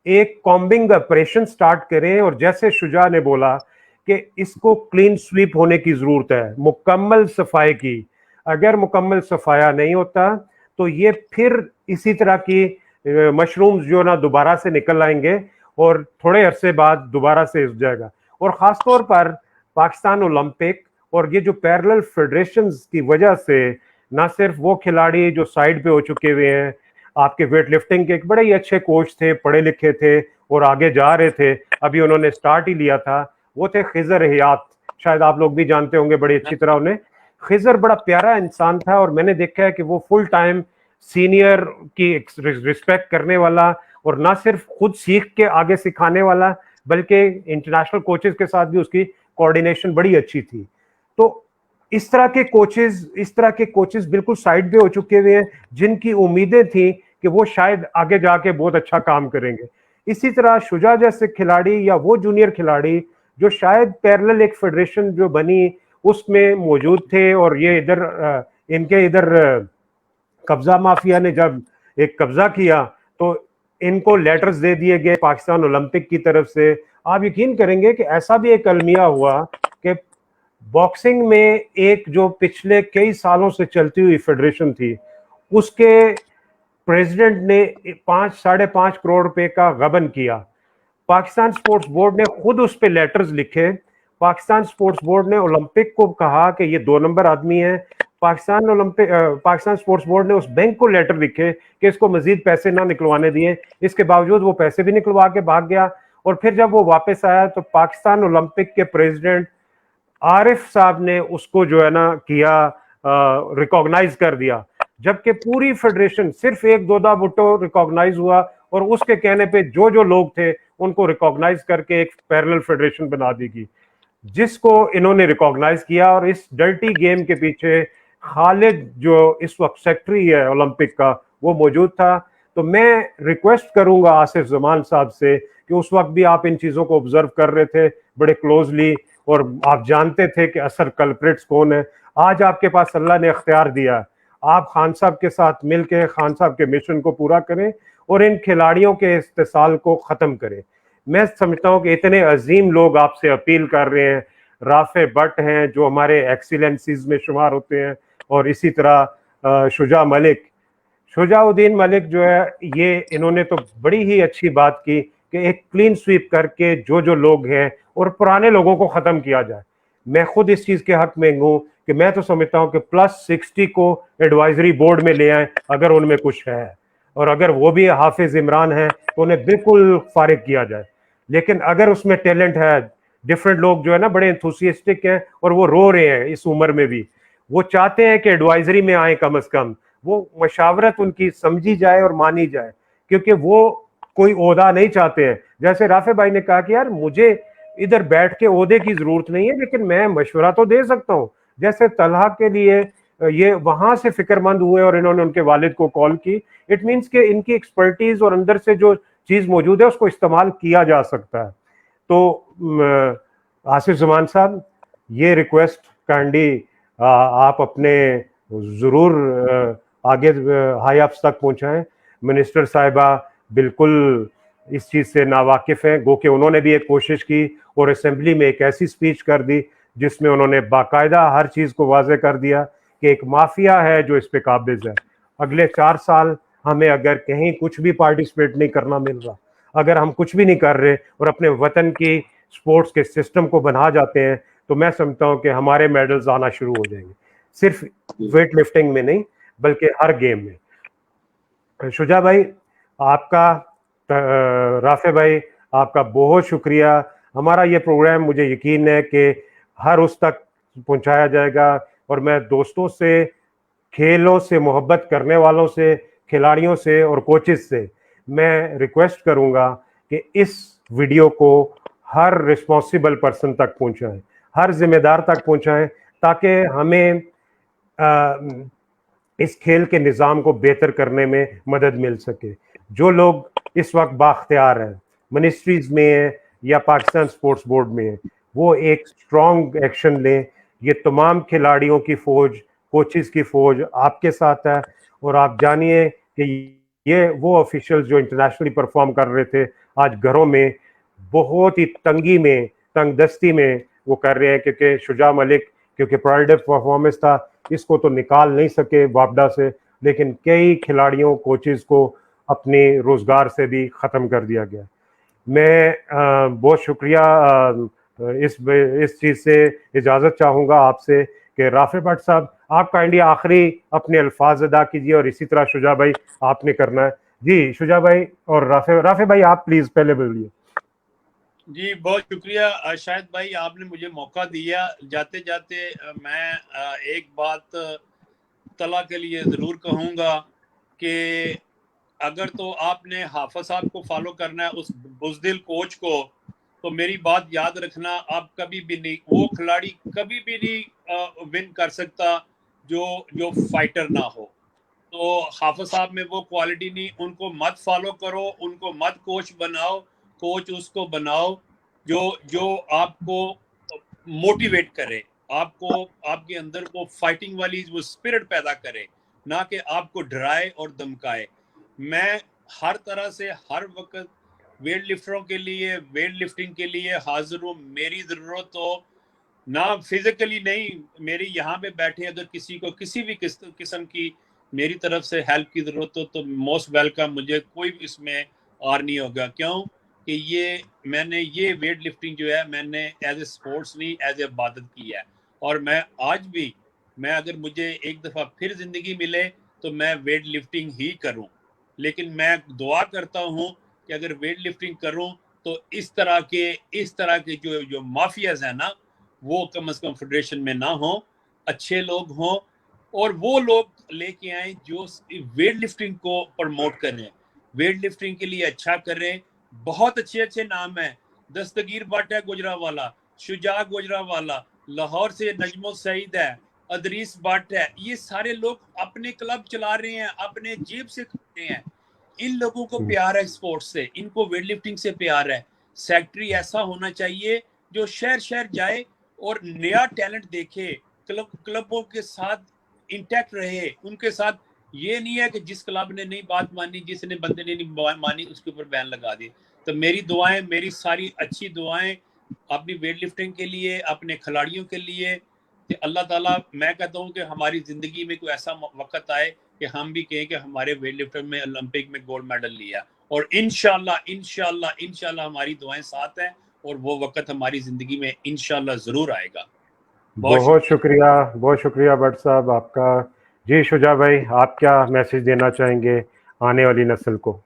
एक कॉम्बिंग ऑपरेशन स्टार्ट करें। और जैसे शुजा ने बोला कि इसको क्लीन स्वीप होने की जरूरत है, मुकम्मल सफाई की। अगर मुकम्मल सफाया नहीं होता तो ये फिर इसी तरह की मशरूम्स जो ना दोबारा से निकल आएंगे और थोड़े अरसे बाद दोबारा से इस जाएगा। और ख़ास तौर पर पाकिस्तान ओलंपिक और ये जो पैरेलल फेडरेशंस की वजह से ना सिर्फ वो खिलाड़ी जो साइड पे हो चुके हुए हैं, आपके वेट लिफ्टिंग के एक बड़े ही अच्छे कोच थे, पढ़े लिखे थे और आगे जा रहे थे, अभी उन्होंने स्टार्ट ही लिया था, वो थे खिजर हयात, शायद आप लोग भी जानते होंगे बड़ी अच्छी तरह उन्हें। खिजर बड़ा प्यारा इंसान था और मैंने देखा है कि वो फुल टाइम सीनियर की रिस्पेक्ट करने वाला और ना सिर्फ खुद सीख के आगे सिखाने वाला, बल्कि इंटरनेशनल कोचेस के साथ भी उसकी कोऑर्डिनेशन बड़ी अच्छी थी। तो इस तरह के कोचेस बिल्कुल साइड पे हो चुके हुए हैं, जिनकी उम्मीदें थी कि वो शायद आगे जाके बहुत अच्छा काम करेंगे। इसी तरह शुजा जैसे खिलाड़ी या वो जूनियर खिलाड़ी जो शायद पैरेलल एक फेडरेशन जो बनी उसमें मौजूद थे, और ये इनके इधर कब्जा माफिया ने जब एक कब्जा किया तो इनको लेटर्स दे दिए गए पाकिस्तान ओलंपिक की तरफ से। आप यकीन करेंगे कि ऐसा भी एक अलमिया हुआ कि बॉक्सिंग में एक जो पिछले कई सालों से चलती हुई फेडरेशन थी, उसके प्रेसिडेंट ने 5-5.5 करोड़ रुपए का गबन किया। पाकिस्तान स्पोर्ट्स बोर्ड ने खुद उस पर लेटर्स लिखे। पाकिस्तान स्पोर्ट्स बोर्ड ने ओलंपिक को कहा कि ये 2 नंबर आदमी है। पाकिस्तान स्पोर्ट्स बोर्ड ने उस बैंक को लेटर लिखे कि इसको मजीद पैसे ना निकलवाने दिए। इसके बावजूद वो पैसे भी निकलवा के भाग गया। और फिर जब वो वापस आया तो पाकिस्तान ओलंपिक के प्रेसिडेंट आरिफ साहब ने उसको जो है ना किया, रिकॉग्नाइज कर दिया, जबकि पूरी फेडरेशन सिर्फ एक दोदा भुट्टो रिकॉग्नाइज हुआ और उसके कहने पे जो जो लोग थे उनको रिकॉग्नाइज करके एक पैरेलल फेडरेशन बना दी गई, जिसको इन्होंने रिकॉग्नाइज किया। और इस डर्टी गेम के पीछे खालिद जो इस वक्त सेक्रेटरी है ओलंपिक का, वो मौजूद था। तो मैं रिक्वेस्ट करूंगा आसिफ जमान साहब से कि उस वक्त भी आप इन चीजों को ऑब्जर्व कर रहे थे बड़े क्लोजली, और आप जानते थे कि असल कल्प्रिट्स कौन है। आज आपके पास अल्लाह ने इख्तियार दिया, आप खान साहब के साथ मिलकर खान साहब के मिशन को पूरा करें और इन खिलाड़ियों के इस्तेसाल को खत्म करें। मैं समझता हूं कि इतने अजीम लोग आपसे अपील कर रहे हैं। राफे भट्ट हैं जो हमारे एक्सीलेंसीज में शुमार होते हैं, और इसी तरह शुजाउद्दीन मलिक जो है, ये इन्होंने तो बड़ी ही अच्छी बात की कि एक क्लीन स्वीप करके जो जो लोग हैं और पुराने लोगों को खत्म किया जाए। मैं खुद इस चीज के हक में हूं कि मैं तो समझता हूं कि +60 को एडवाइजरी बोर्ड में ले आए अगर उनमें कुछ है, और अगर वो भी हाफिज इमरान है तो उन्हें बिल्कुल फारिग किया जाए। लेकिन अगर उसमें टैलेंट है, डिफरेंट लोग जो है ना बड़े एंथुसियास्टिक हैं और वो रो रहे हैं इस उम्र में भी, वो चाहते हैं कि एडवाइजरी में आए, कम से कम वो मशावरत उनकी समझी जाए और मानी जाए, क्योंकि वो कोई ओहदा नहीं चाहते हैं। जैसे राफे भाई ने कहा कि यार मुझे इधर बैठ के ओहदे की जरूरत नहीं है, लेकिन मैं मशवरा तो दे सकता हूँ। जैसे तलहा के लिए ये वहां से फिक्रमंद हुए और इन्होंने उनके वालिद को कॉल की। इट मीन्स कि इनकी एक्सपर्टीज और अंदर से जो चीज मौजूद है उसको इस्तेमाल किया जा सकता है। तो आसिफ जमान साहब, ये रिक्वेस्ट काइंडली आप अपने जरूर आगे हाई अफ्स तक पहुंचाएं। मिनिस्टर साहिबा बिल्कुल इस चीज से नावाकिफ हैं, गो कि उन्होंने भी एक कोशिश की और असेंबली में एक ऐसी स्पीच कर दी जिसमें उन्होंने बाकायदा हर चीज को वाजे कर दिया कि एक माफिया है जो इस पे काबिज है। अगले 4 साल हमें अगर कहीं कुछ भी पार्टिसिपेट नहीं करना मिल रहा, अगर हम कुछ भी नहीं कर रहे और अपने वतन की स्पोर्ट्स के सिस्टम को बना जाते हैं, तो मैं समझता हूं कि हमारे मेडल्स आना शुरू हो जाएंगे, सिर्फ वेट लिफ्टिंग में नहीं बल्कि हर गेम में। शुजा भाई आपका, राफे भाई आपका बहुत शुक्रिया। हमारा ये प्रोग्राम मुझे यकीन है कि हर उस तक पहुंचाया जाएगा, और मैं दोस्तों से, खेलों से मोहब्बत करने वालों से, खिलाड़ियों से और कोचेस से मैं रिक्वेस्ट करूंगा कि इस वीडियो को हर रिस्पॉन्सिबल पर्सन तक पहुंचाएं, हर जिम्मेदार तक पहुंचाएं, ताकि हमें इस खेल के निज़ाम को बेहतर करने में मदद मिल सके। जो लोग इस वक्त बाख्तियार हैं, मिनिस्ट्रीज में है या पाकिस्तान स्पोर्ट्स बोर्ड में है, वो एक स्ट्रॉन्ग एक्शन लें। ये तमाम खिलाड़ियों की फौज, कोचेस की फौज आपके साथ है, और आप जानिए कि ये वो ऑफिशियल्स जो इंटरनेशनली परफॉर्म कर रहे थे, आज घरों में बहुत ही तंगी में, तंगदस्ती में वो कर रहे हैं, क्योंकि शुजा मलिक क्योंकि प्रोवाइडर परफॉर्मेंस था, इसको तो निकाल नहीं सके वापडा से, लेकिन कई खिलाड़ियों, कोचेस को अपने रोजगार से भी खत्म कर दिया गया। मैं बहुत शुक्रिया इस चीज से इजाजत चाहूंगा आपसे कि राफे भट्ट साहब आप काइंडली आखिरी अपने अल्फाज अदा कीजिए, और इसी तरह शुजा भाई आपने करना है। जी शुजा भाई और राफे भाई आप प्लीज पहले बोलिए। जी बहुत शुक्रिया शाहिद भाई, आपने मुझे मौका दिया। जाते जाते मैं एक बात तला के लिए ज़रूर कहूँगा कि अगर तो आपने हाफिज साहब को फॉलो करना है, उस बुज़दिल कोच को, तो मेरी बात याद रखना, आप कभी भी नहीं, वो खिलाड़ी कभी भी नहीं विन कर सकता जो फाइटर ना हो। तो हाफिज साहब में वो क्वालिटी नहीं, उनको मत फॉलो करो, उनको मत कोच बनाओ, कोच उसको बनाओ जो जो आपको मोटिवेट करे, आपको आपके अंदर वो फाइटिंग वाली वो स्पिरिट पैदा करे, ना कि आपको डराए और धमकाए। मैं हर तरह से हर वक्त वेट लिफ्टरों के लिए, वेट लिफ्टिंग के लिए हाजिर हूँ। मेरी ज़रूरत हो ना, फिजिकली नहीं, मेरी यहाँ पे बैठे अगर किसी को किसी भी किस्म की मेरी तरफ से हेल्प की ज़रूरत हो तो मोस्ट वेलकम, मुझे कोई इसमें आर नहीं होगा। क्यों कि ये मैंने ये वेट लिफ्टिंग जो है मैंने एज ए स्पोर्ट्स नहीं, एज ए इबादत की है। और मैं आज भी, मैं अगर मुझे एक दफ़ा फिर ज़िंदगी मिले तो मैं वेट लिफ्टिंग ही करूँ। लेकिन मैं दुआ करता हूँ कि अगर वेट लिफ्टिंग करूँ तो इस तरह के जो माफियाज हैं ना, वो कम से कम फेडरेशन में ना हो, अच्छे लोग हों और वो लोग लेके आए जो वेट लिफ्टिंग को प्रमोट करें, वेट लिफ्टिंग के लिए अच्छा करें। बहुत अच्छे अच्छे नाम हैं, दस्तगीर भट्ट है गुजरावाला, शुजा गुजरावाला, लाहौर से नजमो सईद है, अदरीस भट्ट है, ये सारे लोग अपने क्लब चला रहे हैं, अपने जेब से करते हैं। इन लोगों को प्यार है स्पोर्ट्स से, इनको वेट लिफ्टिंग से प्यार है। सेक्रेटरी ऐसा होना चाहिए जो शहर शहर जाए और नया टैलेंट देखे, क्लबों के साथ इंटैक्ट रहे, उनके साथ। ये नहीं है कि जिस क्लब ने नहीं बात मानी, जिसने बंदे ने नहीं मानी, उसके ऊपर बैन लगा दी। तो मेरी दुआएं, मेरी सारी अच्छी दुआएं अपनी वेट लिफ्टिंग के लिए, अपने खिलाड़ियों के लिए, कि अल्लाह ताला, मैं कहता हूँ कि हमारी ज़िंदगी में कोई ऐसा वक्त आए कि हम भी कहें कि हमारे वेट लिफ्टर में ओलंपिक में गोल्ड मेडल लिया। और इंशाल्लाह इंशाल्लाह इंशाल्लाह हमारी दुआएं साथ हैं और वो वक्त हमारी ज़िंदगी में इंशाल्लाह ज़रूर आएगा। बहुत शुक्रिया भट्ट साहब आपका। जी शुजा भाई, आप क्या मैसेज देना चाहेंगे आने वाली नस्ल को?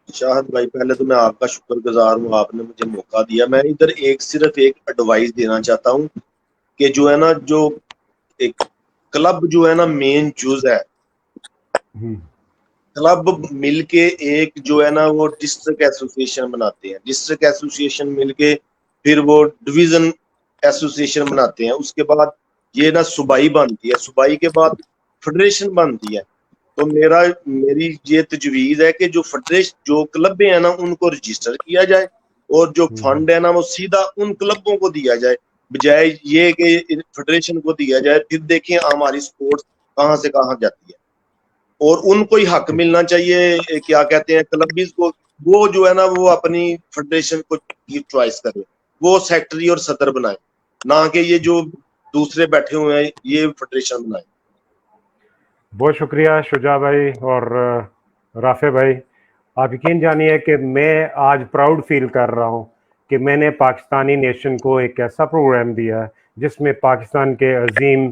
शाहद भाई, पहले तो मैं आपका शुक्रगुजार हूँ, आपने मुझे मौका दिया। मैं इधर सिर्फ एक एडवाइस देना चाहता हूँ कि जो है ना, जो एक क्लब जो है ना मेन चूज है, क्लब मिलके एक जो है ना वो डिस्ट्रिक्ट एसोसिएशन बनाते हैं, डिस्ट्रिक्ट एसोसिएशन मिलके फिर वो डिवीजन एसोसिएशन बनाते हैं, उसके बाद ये ना सूबाई बनती है, सूबाई के बाद फेडरेशन बनती है। तो मेरी ये तजवीज है कि जो फेडरेशन, जो क्लब है ना, उनको रजिस्टर किया जाए और जो फंड है ना वो सीधा उन क्लबों को दिया जाए, बजाय ये कि फेडरेशन को दिया जाए। फिर देखिए हमारी स्पोर्ट्स कहाँ से कहाँ जाती है। और उनको ही हक मिलना चाहिए, क्या कहते हैं, क्लबीज को, वो जो है ना वो अपनी फेडरेशन को चॉइस करे, वो सेक्रेटरी और सदर बनाए, ना कि ये जो दूसरे बैठे हुए हैं ये फेडरेशन बनाए। बहुत शुक्रिया शुजा भाई और राफे भाई। आप यकीन जानिए कि मैं आज प्राउड फील कर रहा हूँ कि मैंने पाकिस्तानी नेशन को एक ऐसा प्रोग्राम दिया जिसमें पाकिस्तान के अजीम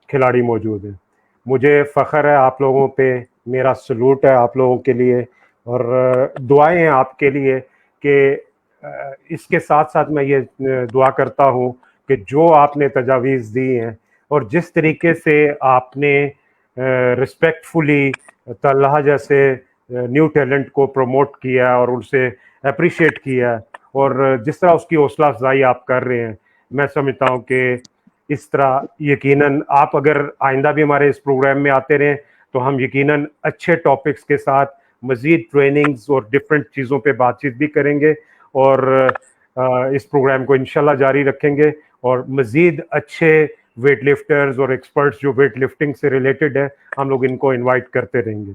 खिलाड़ी मौजूद हैं। मुझे फ़ख्र है आप लोगों पे, मेरा सलूट है आप लोगों के लिए और दुआएं हैं आपके लिए कि इसके साथ साथ मैं ये दुआ करता हूँ कि जो आपने तजावीज़ दी हैं और जिस तरीके से आपने रिस्पेक्टफुली तल्हा जैसे न्यू टैलेंट को प्रमोट किया और उनसे अप्रिशिएट किया और जिस तरह उसकी हौसला अफजाई आप कर रहे हैं, मैं समझता हूँ कि इस तरह यकीनन आप अगर आइंदा भी हमारे इस प्रोग्राम में आते रहें तो हम यकीनन अच्छे टॉपिक्स के साथ मज़ीद ट्रेनिंग्स और डिफरेंट चीज़ों पे बातचीत भी करेंगे और इस प्रोग्राम को इंशाल्लाह जारी रखेंगे और मज़ीद अच्छे वेट लिफ्टर्स और एक्सपर्ट्स जो वेट लिफ्टिंग से रिलेटेड है हम लोग इनको इनवाइट करते रहेंगे।